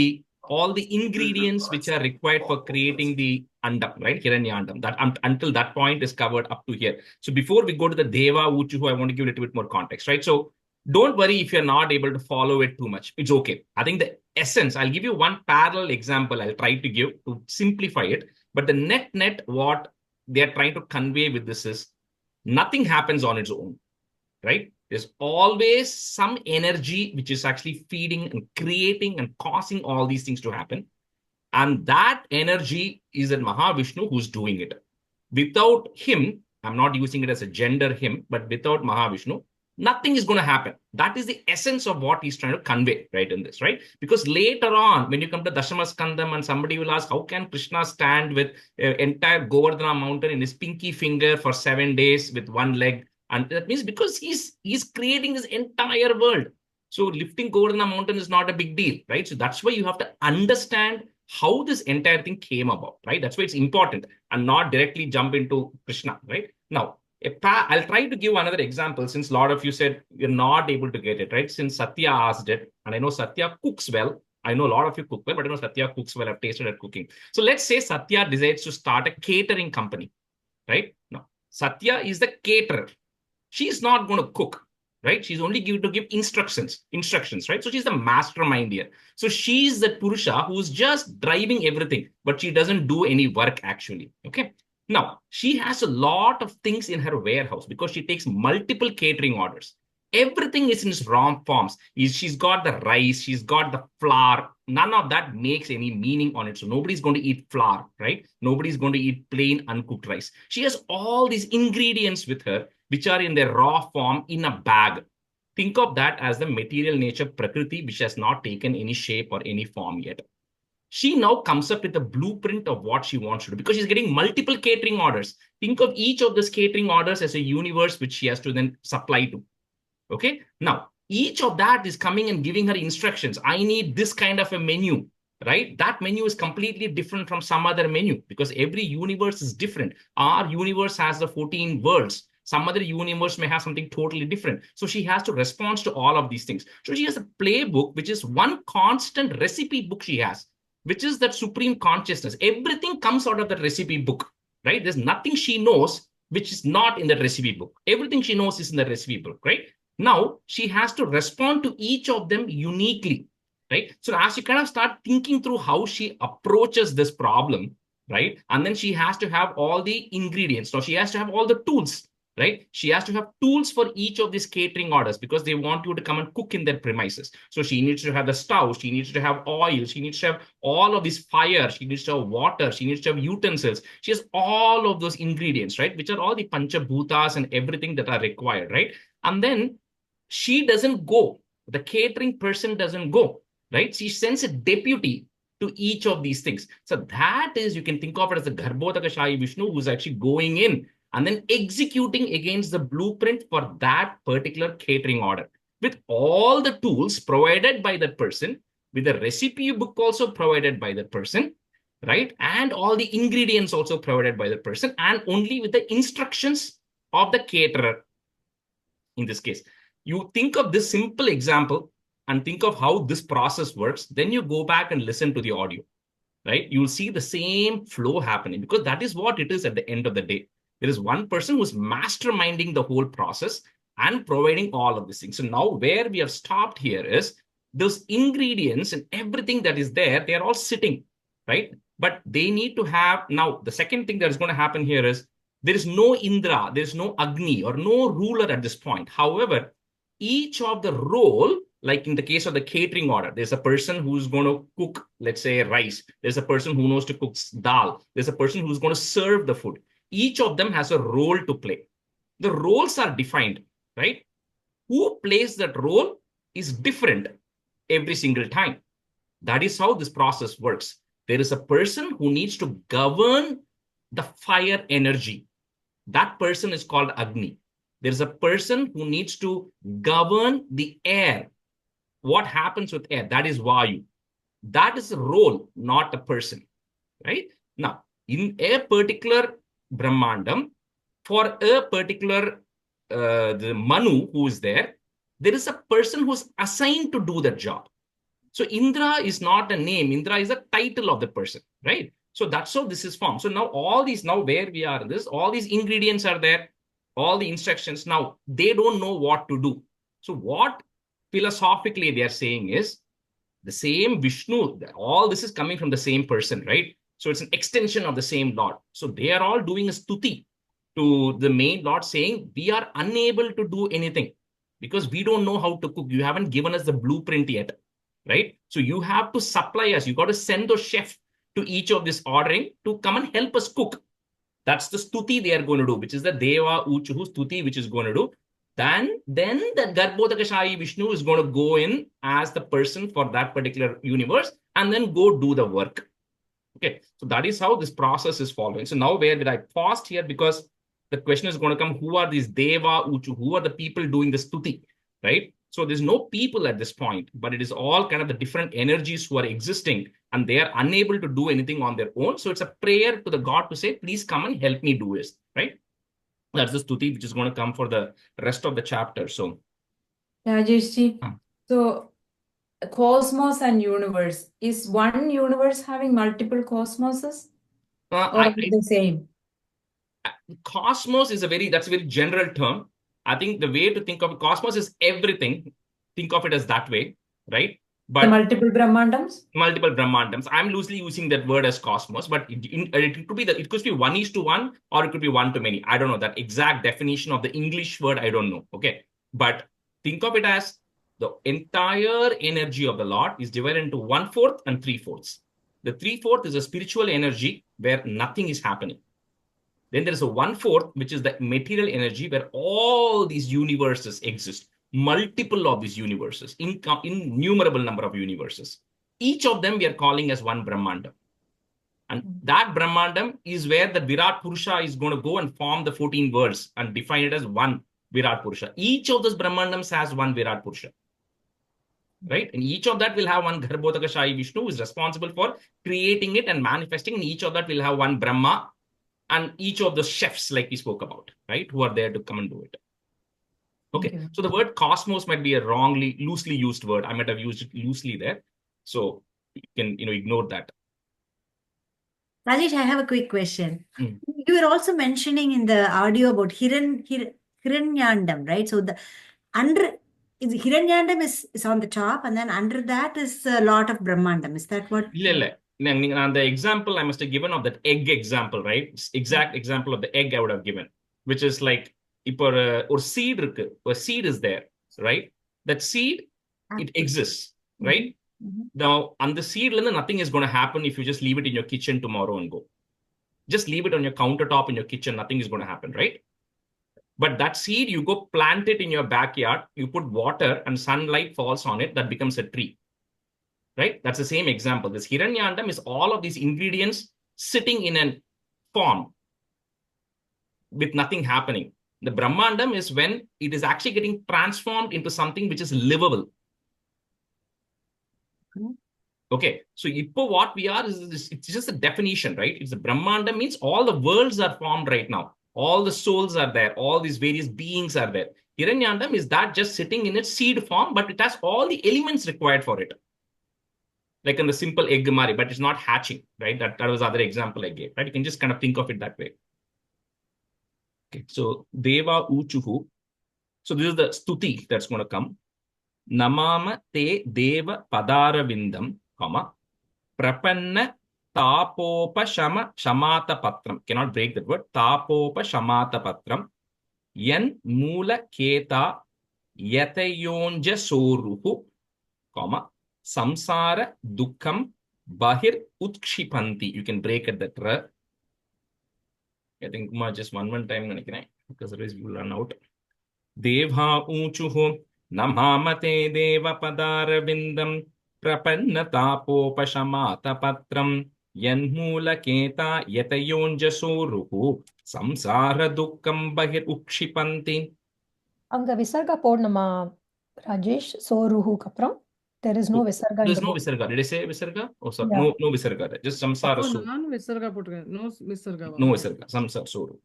all the ingredients which are required for creating the Andam, right? Hiranyandam. That until that point is covered up to here. So before we go to the Deva, Uchuhu, I want to give a little bit more context, right? So don't worry if you're not able to follow it too much. It's okay. I think the essence, I'll give you one parallel example I'll try to give to simplify it. But the net, what they're trying to convey with this is nothing happens on its own, right? There's always some energy which is actually feeding and creating and causing all these things to happen. And that energy is in Mahavishnu who's doing it. Without him, I'm not using it as a gender him, but without Mahavishnu, nothing is going to happen. That is the essence of what he's trying to convey, right, in this, right? Because later on, when you come to Dashama Skandam and somebody will ask, how can Krishna stand with entire Govardhana mountain in his pinky finger for 7 days with one leg? And that means because he's creating this entire world. So lifting Govardhana mountain is not a big deal, right? So that's why you have to understand how this entire thing came about, right? That's why it's important, and not directly jump into Krishna, right? Now, I'll try to give another example, since a lot of you said you're not able to get it, right? Since Satya asked it, and I know Satya cooks well. I know a lot of you cook well, but I know Satya cooks well. I've tasted at cooking. So let's say Satya decides to start a catering company, right? Now, Satya is the caterer. She's not going to cook, right? She's only going to give instructions, right? So she's the mastermind here. So she's the Purusha who's just driving everything, but she doesn't do any work actually, okay? Now, she has a lot of things in her warehouse because she takes multiple catering orders. Everything is in its raw forms. She's got the rice, she's got the flour. None of that makes any meaning on it. So nobody's going to eat flour, right? Nobody's going to eat plain uncooked rice. She has all these ingredients with her, which are in their raw form in a bag. Think of that as the material nature Prakriti, which has not taken any shape or any form yet. She now comes up with a blueprint of what she wants to do because she's getting multiple catering orders. Think of each of those catering orders as a universe which she has to then supply to. Okay. Now, each of that is coming and giving her instructions. I need this kind of a menu, right? That menu is completely different from some other menu because every universe is different. Our universe has the 14 worlds. Some other universe may have something totally different. So she has to respond to all of these things. So she has a playbook, which is one constant recipe book she has, which is that supreme consciousness. Everything comes out of that recipe book, right? There's nothing she knows which is not in the recipe book. Everything she knows is in the recipe book, right? Now, she has to respond to each of them uniquely, right? So as you kind of start thinking through how she approaches this problem, right? And then she has to have all the ingredients. Now, she has to have all the tools, right? She has to have tools for each of these catering orders because they want you to come and cook in their premises. So she needs to have the stove, she needs to have oil, she needs to have all of this fire, she needs to have water, she needs to have utensils. She has all of those ingredients, right? Which are all the Panchabhutas and everything that are required, right? And then she doesn't go. The catering person doesn't go, right? She sends a deputy to each of these things. So that is, you can think of it as the Garbhodakashayi Vishnu who's actually going in and then executing against the blueprint for that particular catering order with all the tools provided by that person, with the recipe book also provided by that person, right? And all the ingredients also provided by the person, and only with the instructions of the caterer in this case. You think of this simple example and think of how this process works, then you go back and listen to the audio, right? You'll see the same flow happening because that is what it is at the end of the day. There is one person who's masterminding the whole process and providing all of these things. So now where we have stopped here is those ingredients and everything that is there, they are all sitting, right? But they need to have, now the second thing that is going to happen here is there is no Indra, there is no Agni or no ruler at this point. However, each of the role, like in the case of the catering order, there's a person who's going to cook, let's say, rice. There's a person who knows to cook dal. There's a person who's going to serve the food. Each of them has a role to play. The roles are defined, right? Who plays that role is different every single time. That is how this process works. There is a person who needs to govern the fire energy. That person is called Agni. There's a person who needs to govern the air. What happens with air? That is Vayu. That is a role, not a person, right? Now, in a particular Brahmandam, for a particular the Manu who is there is a person who's assigned to do that job. So Indra is not a name. Indra is a title of the person, right? So that's how this is formed. So now all these, now where we are in this, all these ingredients are there, all the instructions. Now they don't know what to do. So what philosophically they are saying is the same Vishnu, all this is coming from the same person, right? So it's an extension of the same Lord. So they are all doing a stuti to the main Lord saying, we are unable to do anything because we don't know how to cook. You haven't given us the blueprint yet, right? So you have to supply us. You got to send those chefs to each of this ordering to come and help us cook. That's the stuti they are going to do, which is the Deva Uchuhu stuti, which is going to do. Then the Garbhodakashayi Vishnu is going to go in as the person for that particular universe and then go do the work. Okay, so that is how this process is following. So now where did I pause here? Because the question is going to come, who are these Deva Uchu? Who are the people doing the stuti, right? So there's no people at this point, but it is all kind of the different energies who are existing and they are unable to do anything on their own. So it's a prayer to the God to say, please come and help me do this, right? That's the stuti which is going to come for the rest of the chapter. So, Rajesh ji, so cosmos and universe, is one universe having multiple cosmoses or are they the same? Cosmos is that's a very general term. I think the way to think of cosmos is everything. Think of it as that way, right? But The multiple Brahmandams? multiple Brahmandams. I'm loosely using that word as cosmos, but it could be it could be 1:1 or it could be 1-many. I don't know that exact definition of the English word. I don't know. Okay. But think of it as the entire energy of the Lord is divided into 1/4 and 3/4. The 3/4 is a spiritual energy where nothing is happening. Then there is a 1/4, which is the material energy where all these universes exist. Multiple of these universes, innumerable number of universes. Each of them we are calling as one Brahmandam. And that Brahmandam is where the Virat Purusha is going to go and form the 14 worlds and define it as one Virat Purusha. Each of those Brahmandams has one Virat Purusha. Right? And each of that will have one Garbhodaka Shayi Vishnu who is responsible for creating it and manifesting. And each of that will have one Brahma and each of the chefs like we spoke about, right? Who are there to come and do it. Okay, so the word cosmos might be a loosely used word. I might have used it loosely there. So you can, ignore that. Rajesh, I have a quick question. You were also mentioning in the audio about Hiranyandam, right? So Hiranyandam is on the top, and then under that is a lot of Brahmandam. Is that what? The example I must have given of that egg example, right? Exact example of the egg I would have given, which is like, or seed is there, right? That seed, it exists, right? Now, on the seed, nothing is going to happen if you just leave it in your kitchen tomorrow and go. Just leave it on your countertop in your kitchen, nothing is going to happen, right? But that seed, you go plant it in your backyard, you put water and sunlight falls on it, that becomes a tree, right? That's the same example. This Hiranyandam is all of these ingredients sitting in a form with nothing happening. The Brahmandam is when it is actually getting transformed into something which is livable. Okay, so what we are is it's just a definition, right? It's a Brahmandam means all the worlds are formed right now. All the souls are there. All these various beings are there. Hiranyandam is that just sitting in its seed form, but it has all the elements required for it. Like in the simple egg mari, but it's not hatching, right? That was the other example I gave, right? You can just kind of think of it that way. Okay, so Deva Uchuhu. So this is the stuti that's going to come. Namama te Deva Padaravindam, Prapanna Tapopa Shamata Patram. Cannot break that word. Tapopa Shamata Patram. Yan Mula Keta Yatayonja Soruhu, Samsara Dukkam Bahir Utshipanti. You can break at that ra. I think just one time because otherwise we will run out. Devha Uchuhu Namamate Deva Padaravindam Prapanna Tapopashamata Patram Yanmula Keta Yatayonja Soruhu Samsara Dukkam Bahir Ukshipanti. Anga Visarga Podnama Rajesh Soruhu Kapram. There is no Visarga. There is no Visarga. Did I say Visarga? Oh, sorry. Yeah. No Visarga. Just Samsara Soru. No Visarga. No Visarga. Samsara Soru.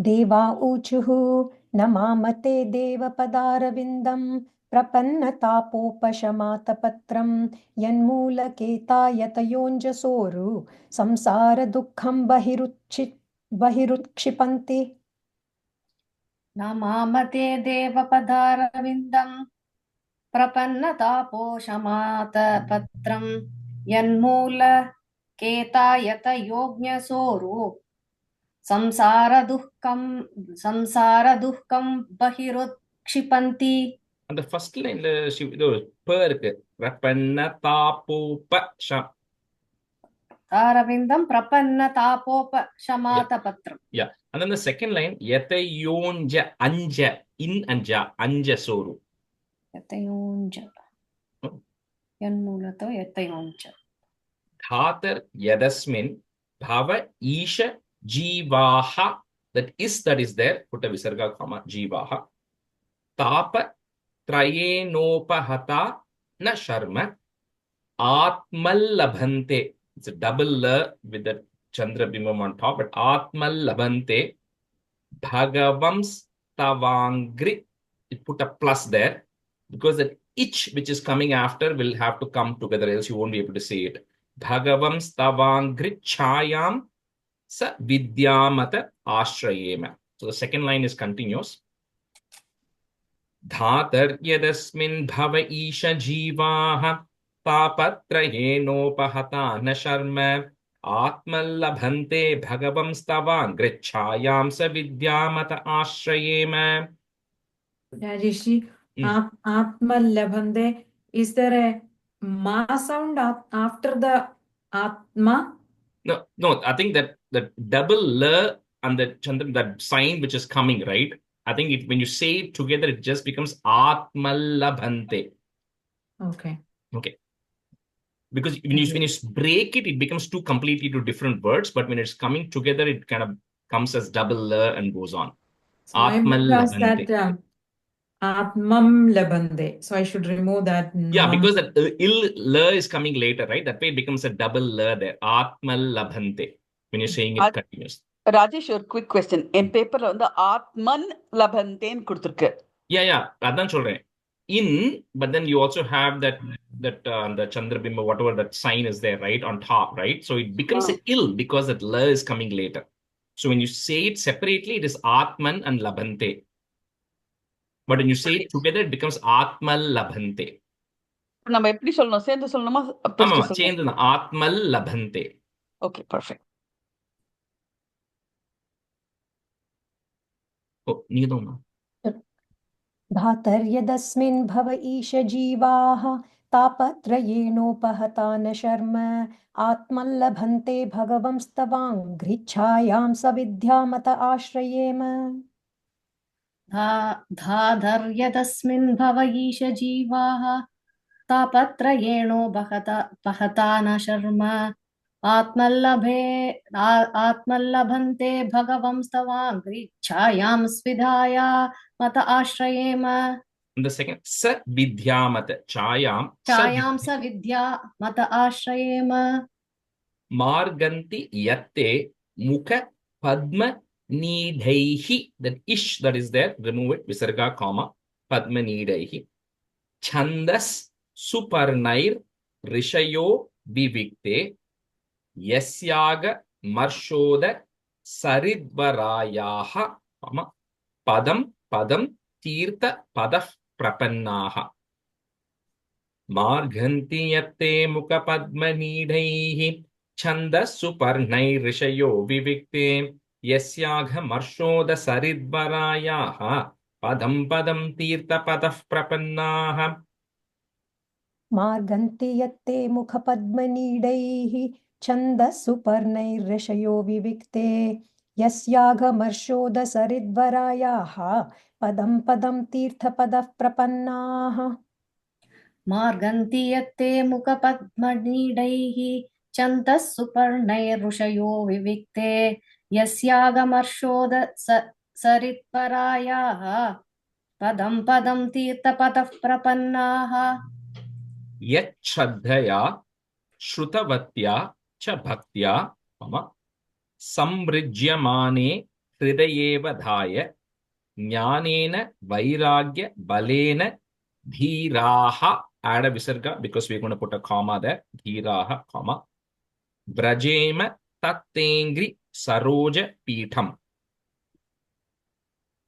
Deva Uchuhu Namamate Deva Padaravindam Prapanna Tapopashamata Patram Yanmula Keta Yatayonja Soru Samsara Dukkham Bahirutshipanti. Namamate Deva Padaravindam Prapanna Taposhamata Patram Yanmula Keta Yatayognya Soru Samsara Dukkam Bahirutshipanti. And the first line, Prapanna Tapopa Sham. Taravindam Prapanna Tapopa Shamata Patram. Yeah. And then the second line, Yatayonja Anja, in Anja, Anja Soru. Yatayonja. Yanmulato Yatayonja. Dhatar Yadasmin Bhava Isha Jivaha that is there, put a visarga comma, jivaha. Tapa trayenopahata na sharma atmal labhante. It's a double l with the Chandra Bimbam on top, but atmal labhante bhagavams tavangri. It put a plus there because that ich which is coming after will have to come together, else you won't be able to say it. Bhagavams tavangri chayam sa vidyamata ashrayema. So the second line is continuous. Dhatar yadasmin bhava isha jivaha papatrayenopahata na sharma atmallabhante bhagavam stavan grichayam sa vidyamata ashrayema. Rajesh, Atma. Is there a ma sound after the Atma? No, I think that the double l and the Chandra, that sign which is coming, right? I think when you say it together, it just becomes atmallabhante. Okay. Because when you break it, it becomes two completely two different words. But when it's coming together, it kind of comes as double l and goes on. So my book has Atmallabhante. that Atmam labhande. So I should remove that. Yeah, because that l is coming later, right? That way it becomes a double l there. Atmallabhante. When you're saying it continuous. Rajesh, ஒரு quick question. என் பேப்பர்ல வந்து ஆத்மன் லபந்தேன்னு கொடுத்திருக்கு. Yeah. அதான் சொல்றேன். In, but then you also have that the Chandrabimba, whatever that sign is there, right, on top, right? So it becomes a ill because that la is coming later. So when you say it separately, it is Atman and Labhante. But when you say it together, it becomes Atmal Labhante. நம்ம எப்படி சொல்லணும்? சேர்ந்து சொல்லணுமா? சேர்ந்து Atmal Labhante. Okay, perfect. Oh, நீதான். धातर्यदस्मिन् भव ईश जीवाः तापत्रयेणोपहता न शर्म आत्मल्लभन्ते भगवंस्तवाङ्घ्रिच्छायां सविद्यामत आश्रयेम. धाधर्यदस्मिन् भव ईश जीवाः तापत्रयेणोपहता न शर्म आत्मल्लभन्ते भगवंस्तवाङ्घ्रिच्छायां स्विधाया मत आश्रयेम. The second, sa vidyamata, chayam sa vidya mata ashrayema. Marganti yatte mukha padma nidaihi. That ish that is there, remove it, visarga comma, padma nidaihi. Chandas suparnair rishayo vivikte yasyaga marshoda saridvarayaha padam tirtha padaf prapannaha. Marganti yatte mukha padma nidaihi chandas suparnair rishayo vivikte yasyaga marshoda saridvarayaha padam tirtha padaf prapannaha. मार्गन्ति यत्ते मुखपद्मनीडैः छन्दःसुपर्णैर्ऋषयो विविक्ते यस्याघमर्षोदसरिद्वरायाः पदं तीर्थपदः प्रपन्नाः. मार्गन्ति यत्ते मुखपद्मनीडैः छन्दःसुपर्णैर्ऋषयो विविक्ते यस्याघमर्षोदसरिद्वरायाः पदं तीर्थपदः प्रपन्नाः. यच्छ्रद्धया श्रुतवत्या च भक्त्या संमृज्यमाने हृदयेवधाय ज्ञानेन वैराग्य बलेन धीराः. Add a visarga because we're going to put a comma there. Dhiraha, comma. Vrajema tattengri saroja pitham.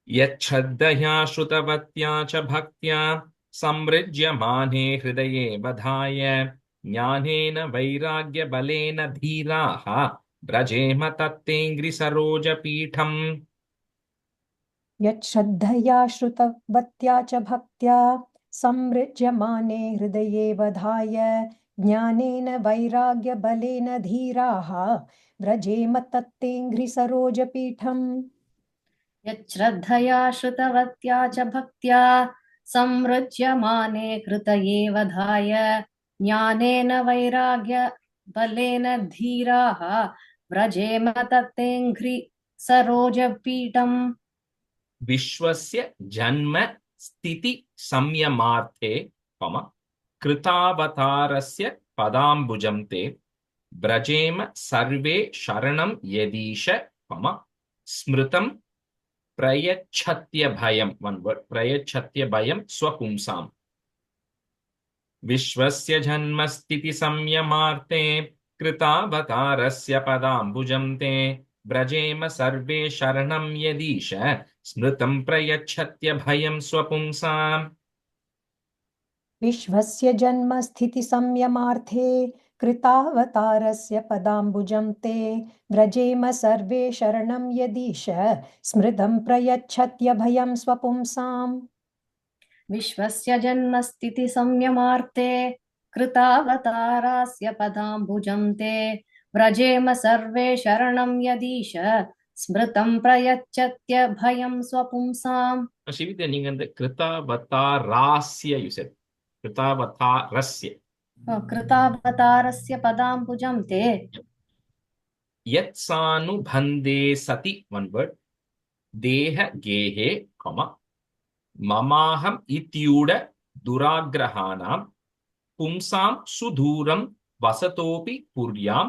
Yachchaddaya shrutavatya cha bhaktya samrijyamane hridaye vadhaya jnanena vairagya balena dhiraha vrajema tattengri saroja pitham. यच्छ्रद्धया श्रुतवत्या च भक्त्या संमृज्यमाने हृदये वधाय ज्ञानेन वैराग्यबलेन धीराः व्रजेम तत्तेऽङ्घ्रिसरोजपीठम्. यच्छ्रद्धया श्रुतवत्या च भक्त्या संमृज्यमाने हृदये वधाय ज्ञानेन वैराग्यबलेन धीराः व्रजेम तत्तेऽङ्घ्रिसरोजपीठम्. सरोजपीठम् विश्वस्य जन्म स्थिति संयमार्थे कृतावतारस्य पदाम्बुजं ते व्रजेम सर्वे शरणं यदीश स्मृतं प्रयच्छत्यभयं one word प्रयच्छत्यभयं स्वपुंसाम् विश्वस्य जन्मस्थिति संयमार्थे कृतावतारस्य पदाम्बुजं ते व्रजेम सर्वे शरणं यदीश स्मृतं प्रयच्छत्यभयं स्वपुंसाम् विश्वस्य जन्मस्थितिसंयमार्थे कृतावतारस्य पदाम्बुजं ते व्रजेम सर्वे शरणं यदीश स्मृतं प्रयच्छत्यभयं स्वपुंसाम् विश्वस्य जन्मस्थिति संयमार्थे कृतावतारस्य पदाम्बुजं ते व्रजेम सर्वे शरणं यदीश स्मृतं प्रयच्छत्यभयं स्वपुंसाम् शिविते நீங்க அந்த कृतावतारास्य you said कृतावतारस्य कृतावतारस्य पदाम्बुजं ते यत्सानुबन्धे सति one word देह गेहे ममाहम् इत्यूढ दुराग्रहाणां पुंसां सुदूरं वसतोऽपि पुर्यां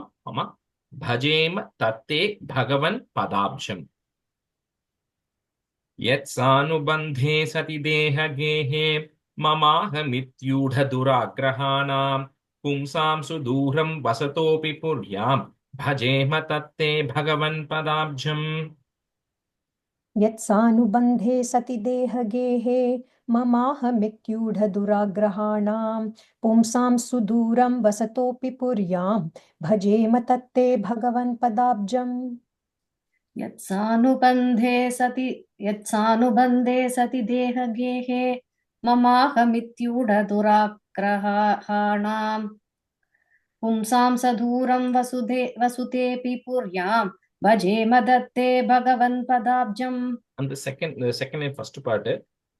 भजेम तत्ते भगवन् पदाब्जम् यत्सानुबन्धे सति देह गेहे ममाहमित्यूढ दुराग्रहाणां पुंसां सुदूरं वसतोऽपि पुर्यां भजेम तत्ते भगवन् पदाब्जम् यत्सानुबन्धे सति देहगेहे ममाहमित्यूढदुराग्रहाणां पुंसां सुदूरं वसतोऽपि पुर्यां भजेम तत्ते भगवन् पदाब्जम् यत्सानुबन्धे सति देहगेहे ममाहमित्यूढ दुराग्रहाणां पुंसां सदूरं वसुतेऽपि पुर्यां भजेम दत्ते भगवन् पदाब्जम् And the second and first part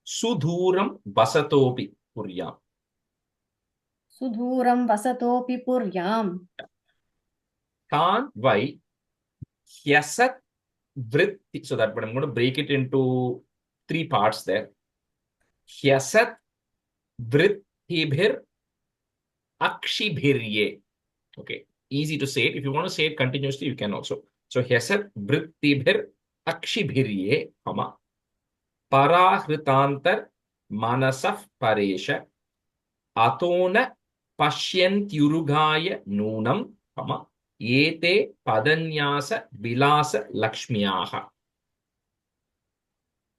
सुदूरं वसतोऽपि पुर्यां सुदूरं वसतोऽपि पुर्यां तान् वै ह्यसत् vritti so that but I'm going to break it into 3 parts there ह्यसत् vrittibhir akshibhirye okay easy to say it if you want to say it continuously you can also so ह्यसत् vrittibhir akshibhirye पराहृतांतर मनसः परेश अतोन पश्यन्त्युरुगाय नूनं एते पदन्यास विलास लक्ष्म्याः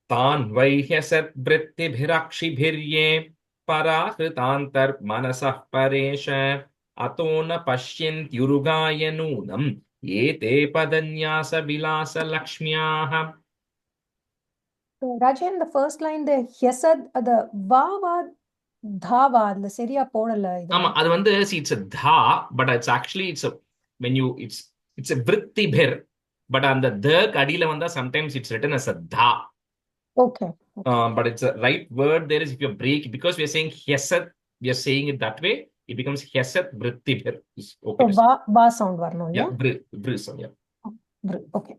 तान् वैह्यसत् वृत्तिभिरक्षिभिर्ये पराहृतांतर मनसः परेश अतोन पश्यन्त्युरुगाय नूनं एते पदन्यास विलास लक्ष्म्याः. So, Rajan, the first line, the hyasad, the va dhava, the seriya podala. ஆமா அது வந்து see it's a dha but it's actually it's a when you it's a vrittibhir but on the அடியில வந்தா sometimes it's written as a dha. Okay. But it's a right word there is if you break because we are saying hyasad we are saying it that way it becomes hyasad vrittibhir. Okay. So va sound varno, yeah. Br sound, yeah. Okay.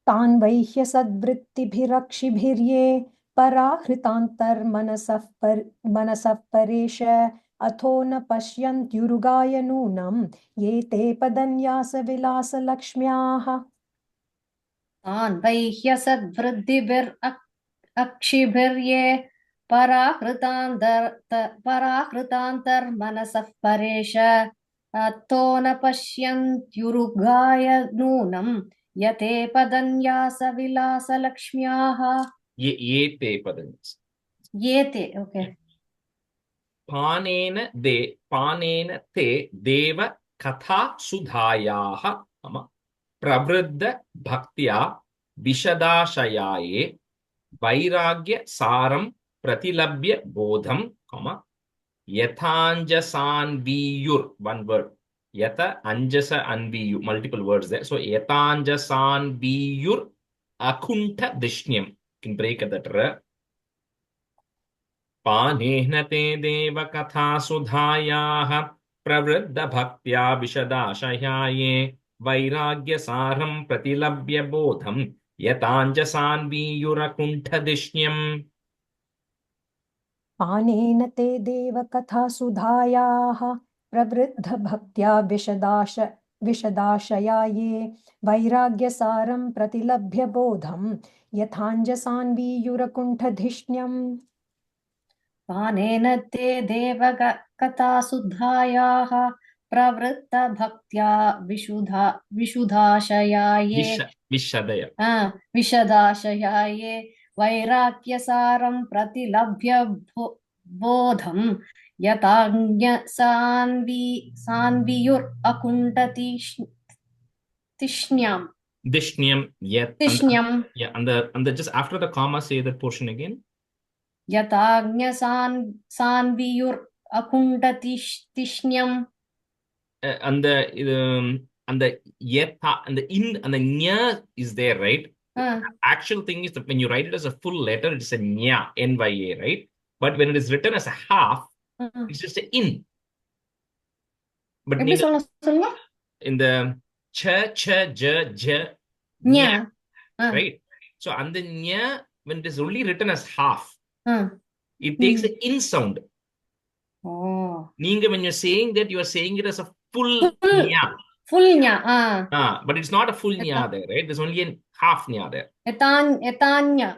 तान् वैह्यसद्वृत्तिभिरक्षिभिर्ये पराहृतान्तर मनसः परेश अथो न पश्यन्त्युरुगाय नूनं ये ते पदन्यास विलास लक्ष्म्याः. तान् वैह्यसद्वृत्तिभिरक्षिभिर्ये पराहृतान्तर मनसः परेश अथो न पश्यन्त्युरुगाय नूनं यते पदन्यास विलास लक्ष्म्याः. येते पदन्यास येते ओके. पानेन ते देव कथा सुधायाः प्रवृद्ध भक्त्या विशदाशयाये वैराग्य सारं प्रतिलभ्य बोधं यथाञ्जसान्वीयुर् one word yata anjasa anviyu multiple words there so yatanjasanviyur akuntha dishnyam you can break that पानेन ते देव कथा सुधायाः प्रवृद्ध भक्त्या विशदाशयाये वैराग्यसारं प्रतिलभ्य बोधं यताञ्जसान्वीयुरकुण्ठदिष्ण्यम् पानेन ते देवकथासुधायाः प्रवृद्धभक्त्या विशदाशया ये वैराग्यसारं प्रतिलभ्य बोधं यथाञ्जसान्वीयुरकुण्ठधिष्ण्यम् पानेन ते देवकथासुधायाः प्रवृत्तभक्त्या विशुधाशया ये विशदय विशदाशया ये वैराग्यसारं प्रतिलभ्य बोधं यथाञ्जसान्वीयुरकुण्ठतिष्ण्यम् Dishniyam yet तिष्ण्यम् yeah and the just after the comma say that portion again. यथाज्ञसान्वीयुरकुण्ठतिष्ण्यम् And the yetha and the in and the nya is there, right? Actual thing is that when you write it as a full letter, it's a nya, N-Y-A, right? But when it is written as a half, it's just a in. But in the cha, ja, nya, right? So and the nya, when it is only written as half, it takes the in sound. Ninga, when you're saying that, you are saying it as a full nya. Full nya. But it's not a full nya there, right? There's only a half nya there. Yetanja.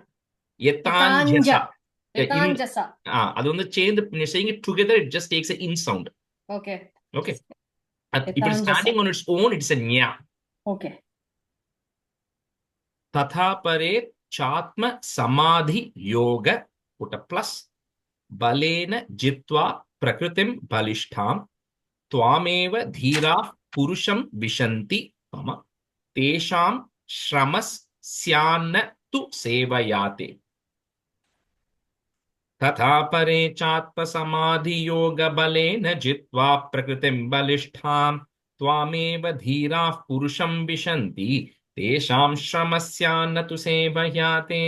Yetanjasa. Yetanjasa. That's on the chain. When you're saying it together, it just takes an in sound. Okay. Okay. If it's standing on its own, it's a nya. Okay. Tatha pare chatma samadhi yoga, put a plus, balena jitva prakritim balishtham, twameva dhira purusham vishanti, tesham shramas syanna tu sevayate. तथा परे चात्म समाधि योग बलेन जित्वा प्रकृतिं बलिष्ठां त्वामेव धीराः पुरुषं विशन्ति तेषां श्रमस्यान्न तु सेवयाते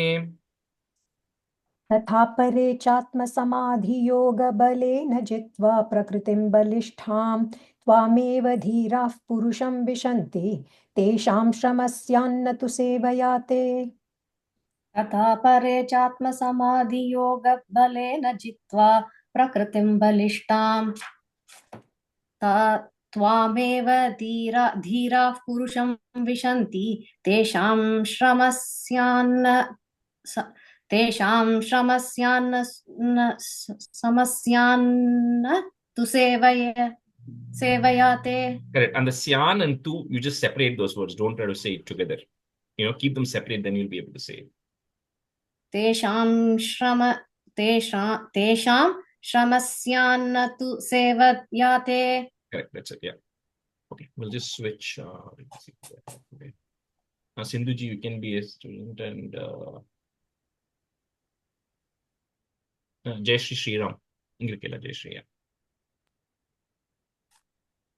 तथा परे चात्मसमाधियोगबलेन जित्वा प्रकृतिं बलिष्ठां त्वामेव धीराः पुरुषं विशन्ति तेषां श्रमस्यान्न तु सेवयाते तथा परे चात्मसमाधियोगबलेन जित्वा प्रकृतिं बलिष्ठां त्वामेव धीराः पुरुषं विशन्ति तेषां श्रमस्यान्न तु सेवयाते. Correct. And the syan and tu, you just separate those words. Don't try to say it together. Keep them separate, then you'll be able to say it. तेषां श्रमस्यान्न तु सेवयाते. Correct. That's it. Yeah. Okay. We'll just switch. Okay. Now, Sindhuji, you can be a student, and Jai Shri Sriram. Jai Shri.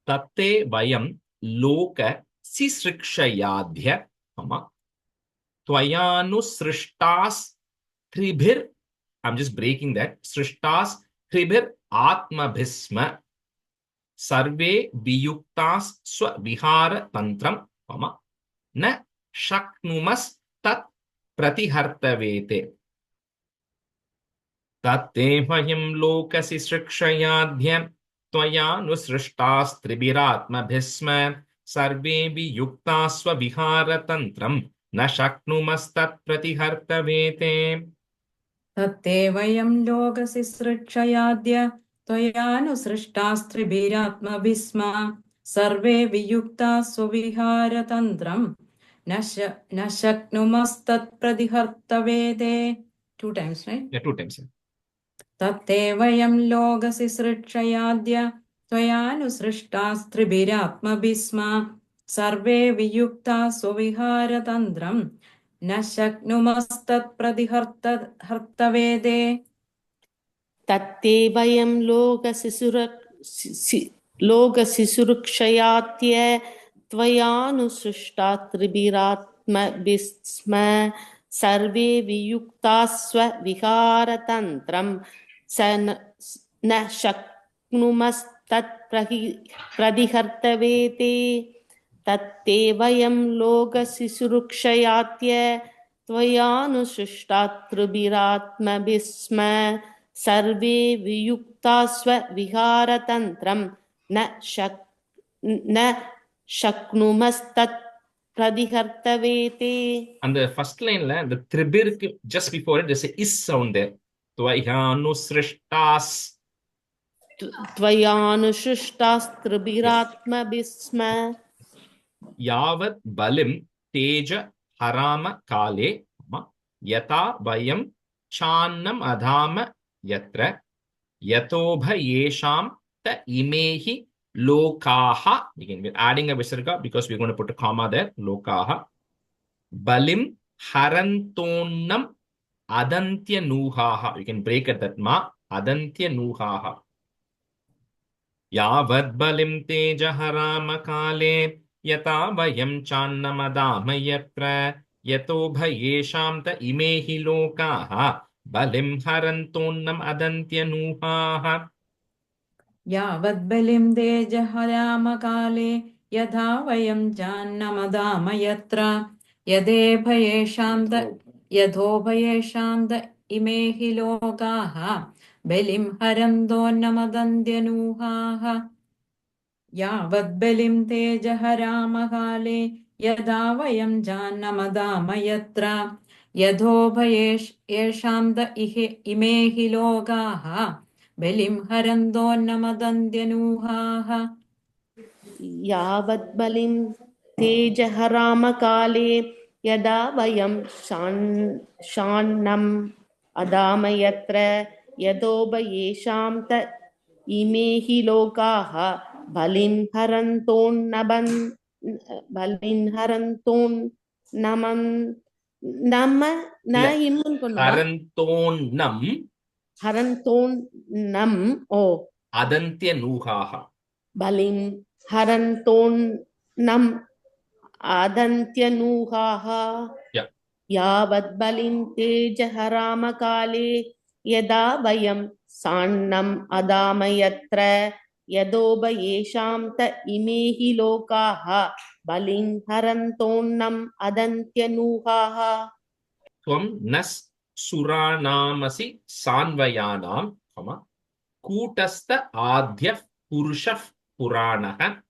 Tatte vayam loka sisrikshayadhya tvayanusrishtas tribhir. I'm just breaking that. Srishtas tribhir atmabhisma sarve viyuktas swavihara tantram na shaknumas tat pratihartavete. Tatte vayam loka sisrikshayadhya त्वयानुसृष्टास्त्रिभिरात्मभिस्म सर्वेऽपि युक्ताः स्वविहारतन्त्रं न शक्नुमस्तत् प्रतिहर्तवेते. तत्ते वयं लोकसिसृक्षयाद्य त्वयानुसृष्टास्त्रिभिरात्मभिस्म सर्वे वियुक्ताः स्वविहारतन्त्रं न शक्नुमस्तत् प्रतिहर्तवेते. 2 times, right? Yeah, 2 times. तत्ते वयं लोकसिसृक्षयाद्य त्वयानुसृष्टास्त्रिभिरात्मभिस्म सर्वे वियुक्ताः स्वविहारतन्त्रं न शक्नुमस्तत् प्रतिहर्तवेते. तत्ते वयं लोकसिसृक्षयाद्य त्वयानुसृष्टास्त्रिभिरात्मभिस्म सर्वे वियुक्ताः स्वविहारतन्त्रं न शक्नुमस्तत् प्रतिहर्तवेते. तत्ते वयं लोकशिशुरुक्षयात्य त्वयानुसृष्टातृभिरात्मभिः स्म सर्वे वियुक्ता स्वविहारतन्त्रं न शक्नुमस्तत् प्रतिहर्तवेते. And the first line, the tribir, just before it, there's a is sound there. Tvayanusrishtas. त्वयानुसृष्टास्त्रिभिरात्मभिः स्म Yavat balim teja harama kale yata vayam channam adhama yatra yatobha yesham ta imehi lokaha. Again, we're adding a visarga because we're going to put a comma there. Lokaha. Balim harantonnam adantya nuhaha. You can break at that ma. Adantya nuhaha. Yavat balim teja harama kale yata vayam channamadama yatra yato bhayesham ta imehi lokaha balim harantonnam adantya nuhaha. यावद्बलिं तेजहरामकाले यथा वयं चान्नमदाम यत्र यथोभयेषां त इमे हि लोकाः बलिं हरन्तोन्नमदन्त्यनूहाः यावद्बलिं तेजहरामकाले यथा वयं चान्नमदाम यत्र यथोभयेषां त इमे हि लोकाः बलिं हरन्तोन्नमदन्त्यनूहाः यावद्बलिं तेजहरामकाले यदा वयं शान्नम् अदाम यत्र यतोभयेषां त इमे हि लोकाः बलिं हरन्तोन्नम् Adantya nuhaha. बलिं हरन्तोन्नम् आदन्त्यनूहाः Yeah. यावद्बलिं तेजहरामकाले यदा वयं सान्नम् अदाम यत्र यदोभयेषां त इमे हि लोकाः बलिं हरन्तोन्नम् अदन्त्यनूहाः. Tvam nas suranamasi sanvayanam, kutastha adhyaf purushaf puranaha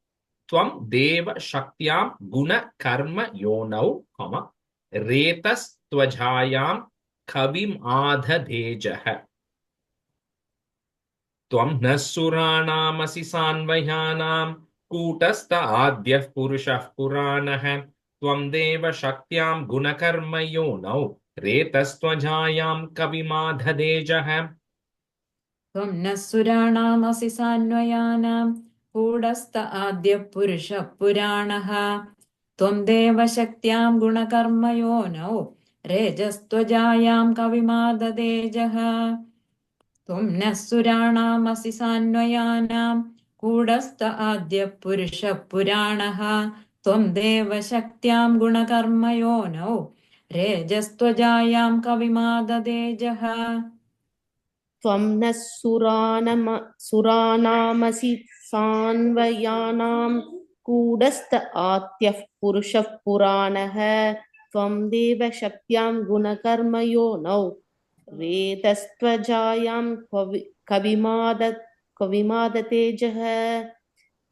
tvam deva shaktyam guna karma yonau, retas tvajayam kavim adhadejaha. Tvam nasuranamasi sanvayanam kutastha adhyaf purushaf puranaha tvam deva shaktyam guna karma yonau retas tvajayam kavim adhadejaha. त्वं नः सुराणामसि सान्वयानां कूटस्थ आद्यः पुरुषः पुराणः त्वं देवशक्त्यां गुणकर्मयोनौ रेजस्त्वजायां कविमाददेजः त्वं नः सुराणामसि सान्वयानां कूटस्थ आद्यः पुरुषः पुराणः त्वं देवशक्त्यां गुणकर्मयोनौ रेजस्त्वजायां कविमाददेजः त्वं नः सुरानामसि सान्वयानां कूटस्थ आद्यः पुरुषः पुराणः त्वं देवशक्त्यां गुणकर्मयोनौ रेतस्त्वजायां कविमादतेजः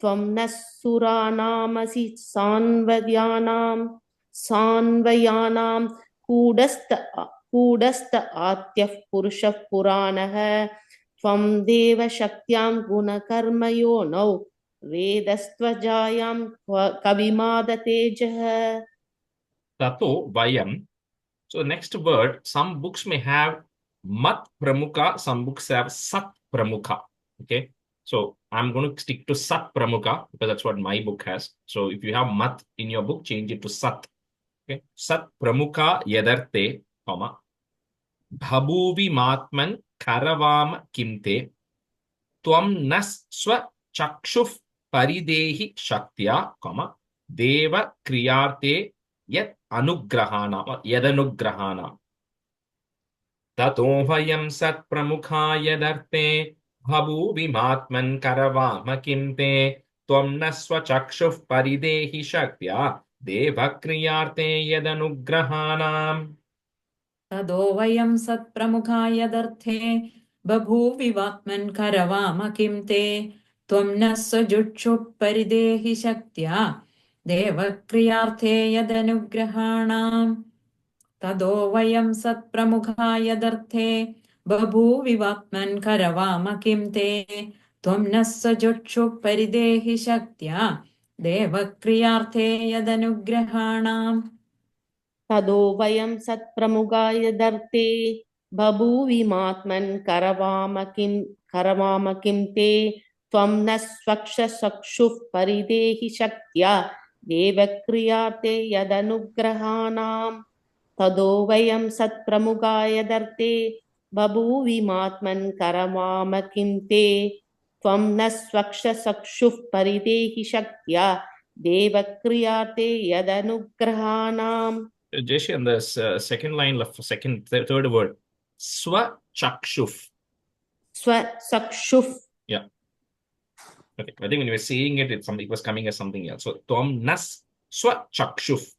त्वं नः सुरानामसि सान्वयानां कूटस्थ आद्यः पुरुषः पुराणः त्वं देवशक्त्यां गुणकर्मयोनौ वेदस्त्वजायां कविमादतेजः. Tato vayam. So next word, some books may have mat pramukha, some books have sat pramukha. Okay, so I'm going to stick to sat pramukha because that's what my book has. So if you have mat in your book, change it to sat. Okay, sat pramukha yadarte, bhabuvi matman karavama kimte tvam nas swa chakshuf paridehi shaktya, deva kriyarte yat anugrahana or yadanugrahana. Tato vayam sat pramukha yadarte bhabuvi matman karavama kimte त्वं न स्वचक्षुः परिदेहि शक्त्या देवक्रियार्थे यदनुग्रहाणाम् तदो वयं सत्प्रमुखा यदर्थे बभूविवात्मन् करवाम किं ते त्वं न स्वजुक्षुः परिदेहि शक्त्या देवक्रियार्थे यदनुग्रहाणाम् तदो वयं सत्प्रमुखा यदर्थे बभूविवात्मन् करवाम किं ते त्वं न स्वजुक्षुः परिदेहि शक्त्या देवक्रियार्थे यदनुग्रहाणाम् तदो वयं सत्प्रमुखा यदर्थे बभूविमात्मन् करवाम किं ते त्वं न स्वचक्षुः परिदेहि शक्त्या देवक्रियार्थे यदनुग्रहाणाम् तदो वयं सत्प्रमुखा यदर्थे बभूविमात्मन् करवाम किं ते त्वं न स्वचक्षुः परिदेहि शक्त्या देवक्रियार्थे यदनुग्रहाणाम्. Jeshi, on the second line, third word, swachakshuf. Swachakshuf. Yeah. Okay. I think when you were saying it, it was coming as something else. So, tvam nas swachakshuf.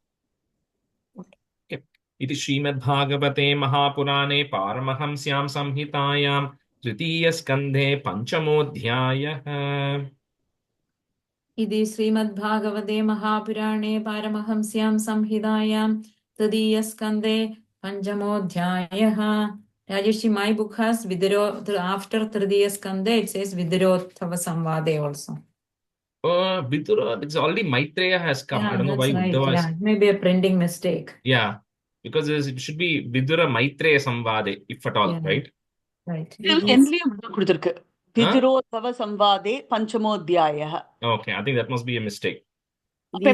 Okay. Iti Srimad Bhagavate Mahapurane Paramahamsyam Samhitayam Tritiya Skandhe Panchamodhyayah. इति श्रीमद्भागवते महापुराणे पारमहंस्यां संहितायां तृतीयस्कन्धे पञ्चमोऽध्यायः. Rajesh, my book has Vidiro after Tridya Skandha, it says Vidirottava Samvade also. Vidura, it's already Maitreya has come. Yeah, I don't know that's why right. Uddhava Yeah, maybe a printing mistake. Yeah, because it should be Vidura Maitreya Samvade, if at all, Yeah. right? Right. Vidirottava Samvade Panchamodhyayah. Okay, I think that must be a mistake. Yeah,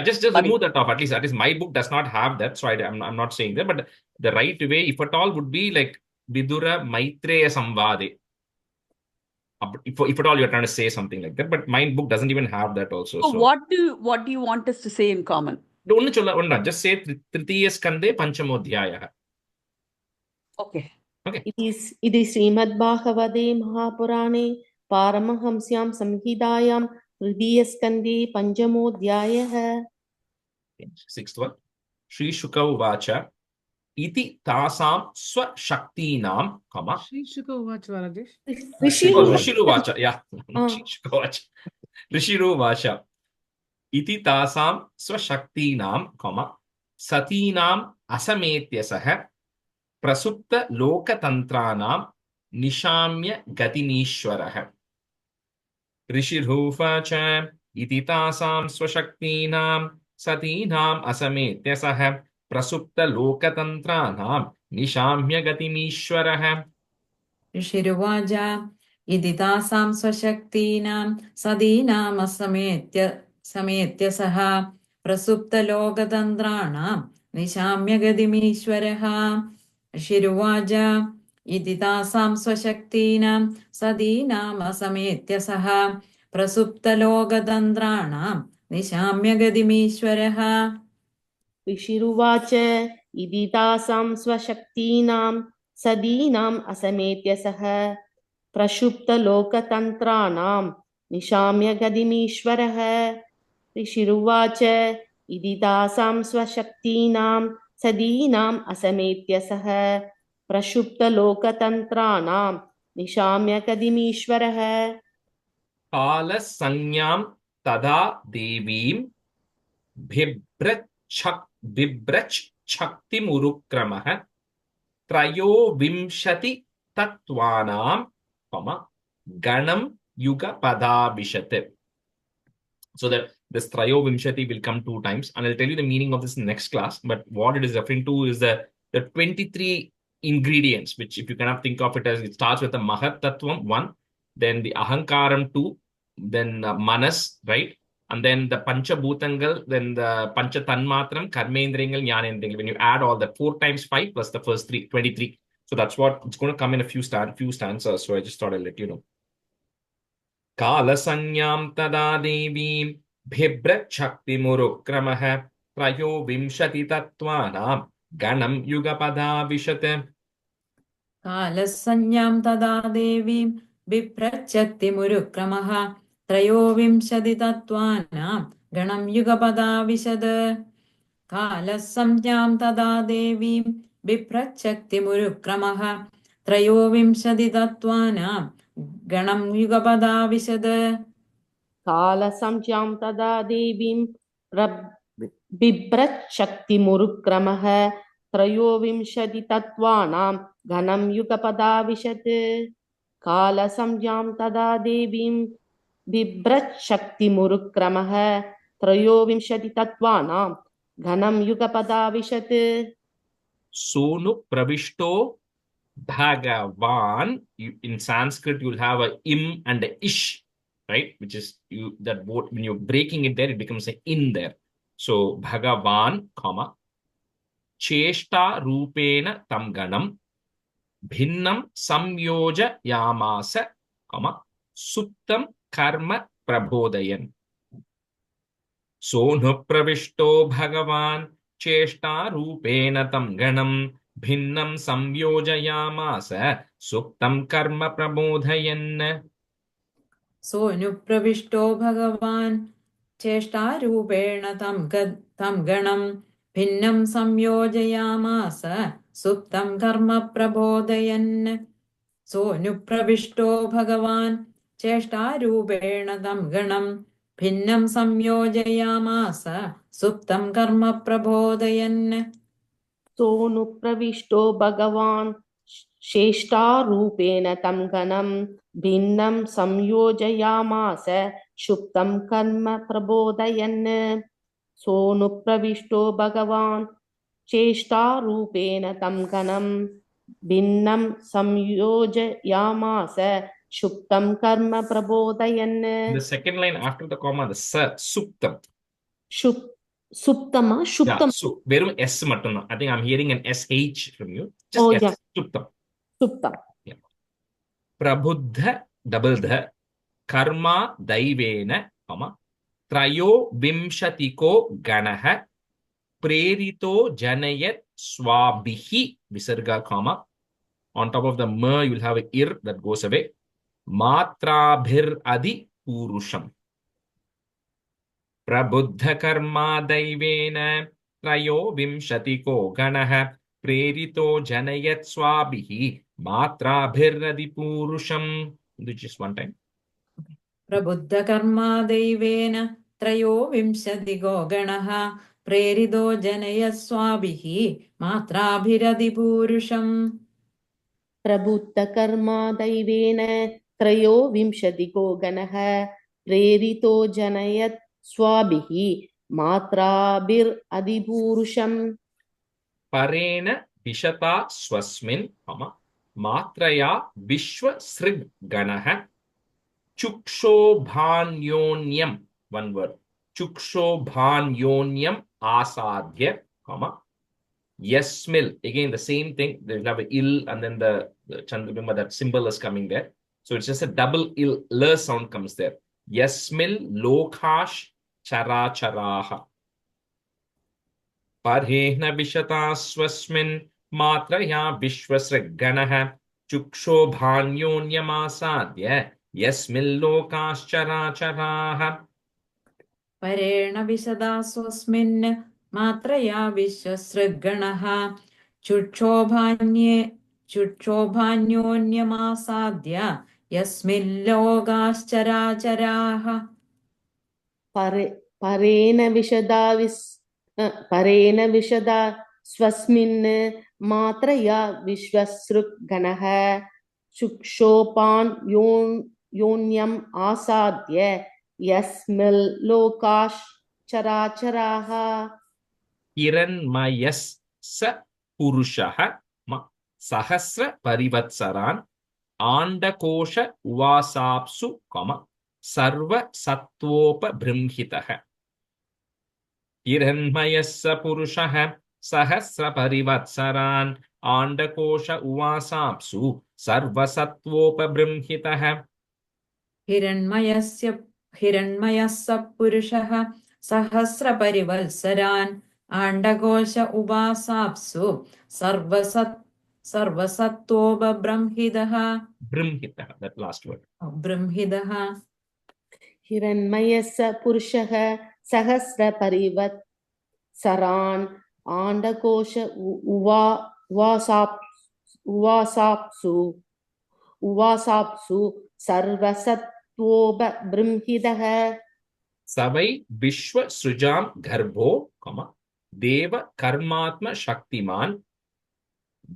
just remove that off. At least my book does not have that, so I'm not saying that. But the right way, if at all, would be like Vidura Maitreya Samvade. If at all you're trying to say something like that, but my book doesn't even have that also. So what do you want us to say in common? Just say Tritiya Skandhe Panchamodhyayah. Okay. इति श्रीमद्भागवते महापुराणे पारमहंस्यां संहितायां तृतीयस्कन्धे पञ्चमोऽध्यायः. Sixth one. Shri Shuka Uvacha Iti Tasam Swashaktinam, Shri Shuka Uvacha, Rajesh. Rishi Uvacha, yeah. Shri Shuka Uvacha. Rishi Uvacha Iti Tasam Swashaktinam, Satinam Asametyasaha Prasupta Lokatantranam Nishamya Gatinishwaraha. Rishirhuvacha Iti Tasam Swashaktinam Satinam Asametyasaha Prasupta Lokatantranam Nishamya Gatinishwaraha. Rishiruvaja Iti Tasam Swashaktinam Sadinam Asametyasaha Prasupta Lokatantranam Nishamya Gatinishwaraha. Rishiruvaja Iti Tasam Swashaktinam Sadinam Asametyasaha Prasupta Lokatantranam Nishamya Gatinishwaraha. ऋषिरुवाच इति तासां स्वशक्तीनां सदीनाम् असमेत्य सह प्रक्षुब्धलोकतन्त्राणां निशाम्य गतिमीश्वरः. ऋषिरुवाच इति तासां स्वशक्तीनां सदीनाम् असमेत्य सह प्रक्षुब्धलोकतन्त्राणां निशाम्य गतिमीश्वरः. कालसंज्ञां तदा देवीं बिभ्रच् शक्तिमुरुक्रमः त्रयोविंशति तत्त्वानां गणं युगपदाविशत्. So that this Trayovimshati will come 2 times, and I'll tell you the meaning of this in next class. But what it is referring to is the 23 ingredients, which if you kind of think of it as, it starts with the Mahat Tattvam 1, then the Ahankaram 2, then Manas, right? And then the Pancha Bhutangal, then the Pancha Tanmatram, Karmendringal, Jnanendringal. When you add all that, 4 times 5 plus the first 3, 23. So that's what it's going to come in a few stanzas. So I just thought I'd let you know. Kalasanyam tada devim bhibrat shakti murukramah trayo vimshati tattvanam ganam yugapada vishate. Kalasanyam tada devim bibhrat shakti murukramah त्रयोविंशतितत्त्वानां गणं युगपदा विशद कालः संज्ञां तदा देवीं बिभ्रच्छक्तिमुरुक्रमः त्रयोविंशतितत्त्वानां गणं युगपदा विशद कालसंज्ञां तदा देवीं बिभ्रच्छक्तिमुरुक्रमः त्रयोविंशतितत्त्वानां घनं युगपदाविशत् कालसंज्ञां तदा देवीं बिभ्रच्छक्तिमुरुक्रमः त्रयोविंशतितत्त्वानां घनं युगपदाविशत् Sonu pravishto Bhagavan. In Sanskrit, you'll have a im and a ish, right? Which is that both when you're breaking it there, it becomes an in there. So Bhagavan, comma, Cheshta Rupena Tam Ganam, Bhinnam Samyoja Yamasa, comma, Suptam Karma Prabodhayan. Sonu pravishto Bhagavan Cheshta Rupena Tam Ganam Bhinnam Samyojayamasa Suptam Karma Prabodhayan. सोऽनुप्रविष्टो भगवान् चेष्टारूपेण तं गणं भिन्नं संयोजयामास सुप्तं कर्म प्रबोधयन् सोऽनुप्रविष्टो भगवान् चेष्टारूपेण तं गणं भिन्नं संयोजयामास सुप्तं कर्म प्रबोधयन् सोऽनुप्रविष्टो भगवान् चेष्टारूपेण तं गणं भिन्नं संयोजयामास सुप्तं कर्म प्रबोधयन् सोऽनुप्रविष्टो भगवान् चेष्टारूपेण तं गणं भिन्नं संयोजयामास सुप्तं कर्म प्रबोधयन्. The second line after the comma, the sa, suptam. Suptama, shuptam. Yeah, verum S mattum. I think I'm hearing an SH from you. Just Oh, S, yeah. suptam. Suptam. Yeah. Prabuddha, double the, karma daivena, comma, trayo vimshatiko ganaha, prerito janayat swabihi, visarga, comma. On top of the ma, you'll have a ir that goes away. Matrabhir adi purusham. Prabuddha karma daivena trayo vimshatiko ganaha prerito janayat swabihi matrabhir adi purusham. Do just one time. प्रबुद्धकर्मा दैवेन त्रयोविंशतिको गणः प्रेरितो जनयस्वाभिः मात्राभिरधिपूरुषम् प्रबुद्धकर्मा दैवेन त्रयोविंशतिको गणः प्रेरितो जनयत् स्वाभिः मात्राभिरधिपूरुषम् Parena vishata swasmin, matraya vishwasrig ganaha chukshobhanyonyam, one word, chukshobhanyonyam asadhya, yasmil, again the same thing, there'll have a il and then the Chandrabimba, that symbol is coming there. So it's just a double il, la sound comes there. Yasmil lokash characharaha. Parhena vishata swasmin matraya vishwasrig ganaha chukshobhanyonyam asadhya yasmil lokash characharaha. परेण विशदा स्वस्मिन् मात्रया विश्वसृगणः चुक्षोभान्योन्यमासाद्य यस्मिल्लोकाश्चराचराः परेण विशदा स्वस्मिन् मात्रया विश्वसृगणः चुक्षोपान्योन्यम् आसाद्य यस्मिल्लोकाश्चराचराः Hiranmayas sa purushaha sahasra parivatsaran andakosha uvasapsu, sarva sattvopa brimhitaha. Hiranmayas sa purushaha sahasra parivatsaran andakosha uvasapsu sarva sattvopa brimhitaha. हिरण्मयस्य पुरुषः सहस्रपरिवत्सरान् आण्डकोश उवासाप्सु सर्वसत्त्वोपबृंहितः Brimhitaha, that last word. बृंहितः हिरण्मयस्य पुरुषः सहस्रपरिवत्सरान् आण्डकोश उवासाप्सु सर्वसत्त्वोपबृंहितः सवै विश्वसृजां गर्भो देव कर्मात्म शक्तिमान्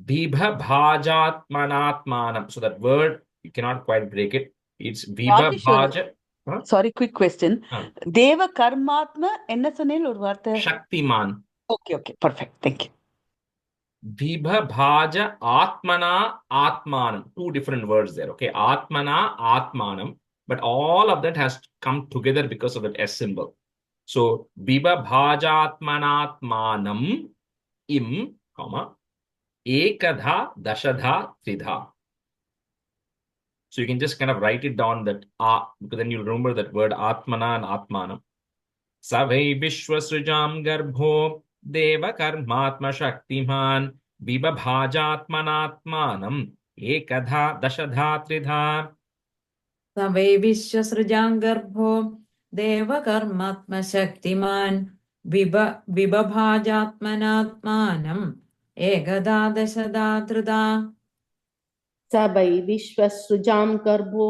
Vibhabhajaatmanatmanam. So that word, you cannot quite break it. It's Vibhabhaja. Huh? Sorry, quick question. Deva Karmatma enna sonnel or vaartha? Shaktiman. Okay, perfect. Thank you. Vibhabhaja Atmana Atmanam. Two different words there. Okay, Atmana Atmanam. But all of that has come together because of that S symbol. So Vibhabhajaatmanatmanam im, Ekadha, Dashadha, Tridha. So you can just kind of write it down that because then you'll remember that word Atmana and Atmanam. Savai Vishwasrijam Garbho Deva Karmatma Shaktiman Vibhabhajatmanatmanam Ekadha, Dashadha, Tridha. Savai Vishwasrijam Garbho Deva Karmatma Shaktiman Vibhabhajatmanatmanam Ekada Dashada Trida. सबै विश्वसृजां गर्भो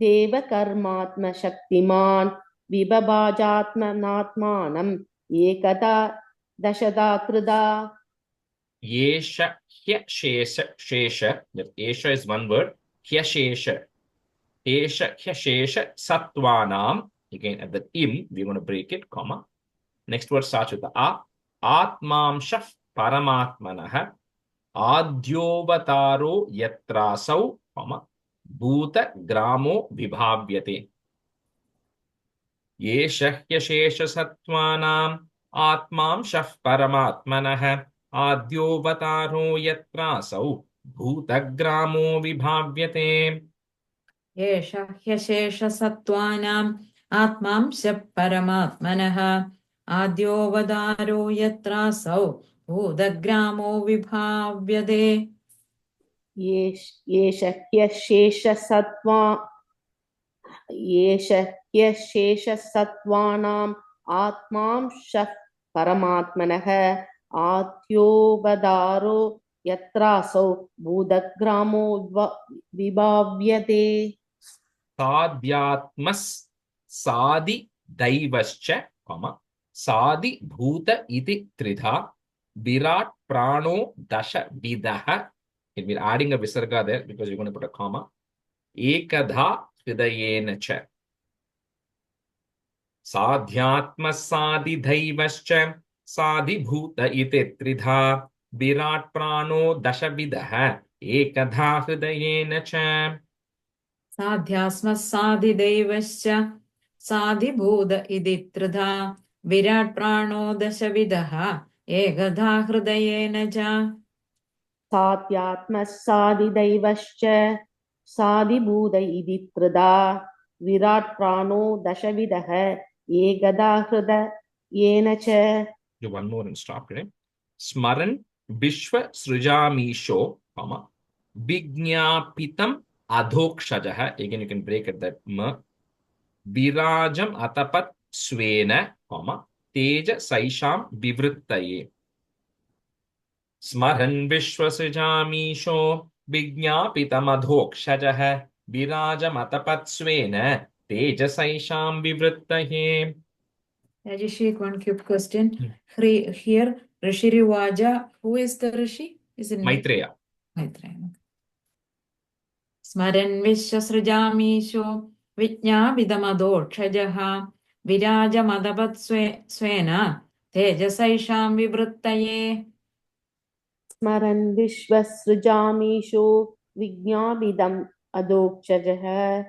देवकर्मात्म शक्तिमान् विबभाजात्मनात्मानम् एकदा दशदा त्रिदा. Yesha Shesha. That Yesha is one word. Shesha. Shesha Sattvanam. Again at the im, we're going to break it, Next word starts with the A. Atmamshah Paramatmanah. Adyovataro yatrasau, bhuta gramo vibhavyate. Yeshah yashesha sattvanam atmamshah paramatmanah adyovataro yatrasau bhuta gramo vibhavyate. Yeshah yashesha sattvanam atmamshah paramatmanah adyovataro yatrasau Bhudagramo vibhavyade. येषह्यशेष सत्त्वानाम् आत्मांशः परमात्मनः आद्योवदारो यत्रासौ भूतग्रामो विभाव्यते. साध्यात्मस् सादि दैवश्च सादि भूत इति त्रिधा Virat Prano Dasha Vidaha. We're adding a visarga there because you're going to put a comma. Ekadha Hridayena cha. Sadhyatma Sadi Daivascha Sadi Bhuta ite Tridha Virat Prano Dasha Vidaha Ekadha Hridayena cha. Sadhyasma Sadi Devascha Sadi Bhuta iti Tridha Virat Prano Dasha Vidaha Ekadha Hridayena cha. Satyatma Sadi Daivascha Sadi Bhuta iti Tridha Virat Prano Dashavidaha Ekadha Hridayena cha. Do one more and stop, right? Smaran Vishwa Srujamisho, Vignapitam Adhokshajaha. Again, you can break it that ma. Virajam Atapat Swena, Teja Saisham Vivrittaye. Smaran Vishwasrijamisho Vignapitam Adhokshajaha Virajam Atapat Swena Teja Saisham Vivrittaye. Rajishri, one quick question. Here, Rishi Rivaja, who is the Rishi? Is it Maitreya. Maitreya. Smaran Vishwasrijamisho Vignapidamadhokshajaha Virajamadapat Swena Tejasaisham Vivrittaye. Smaran Vishwasrijamisho Vignabidam Adhokshajaha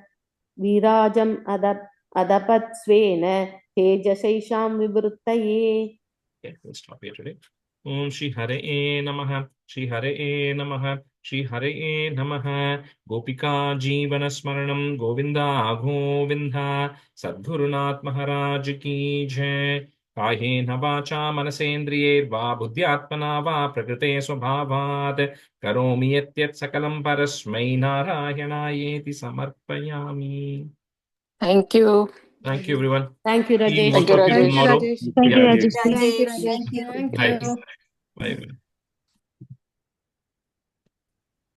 Virajam Adapat Swena Tejasaisham Vivrittaye. Okay, we'll stop here today. Om Shri Hare Namaha, Shri Hare Namaha, Shri Hare Namaha. Gopika Jeevana Smaranam Govinda Govinda. Sadgurunath Maharaj Ki Jai. Kahena vacha manasendriyer va buddhyatmana va prakrite swabhavat karomi yatyat sakalam parasmai narayanaayeti samarpayami. Thank you. Thank you, everyone. Thank you, See Rajesh. most of you Thank you, tomorrow. Rajesh. Yeah. Rajesh. Thank you. Bye. Bye.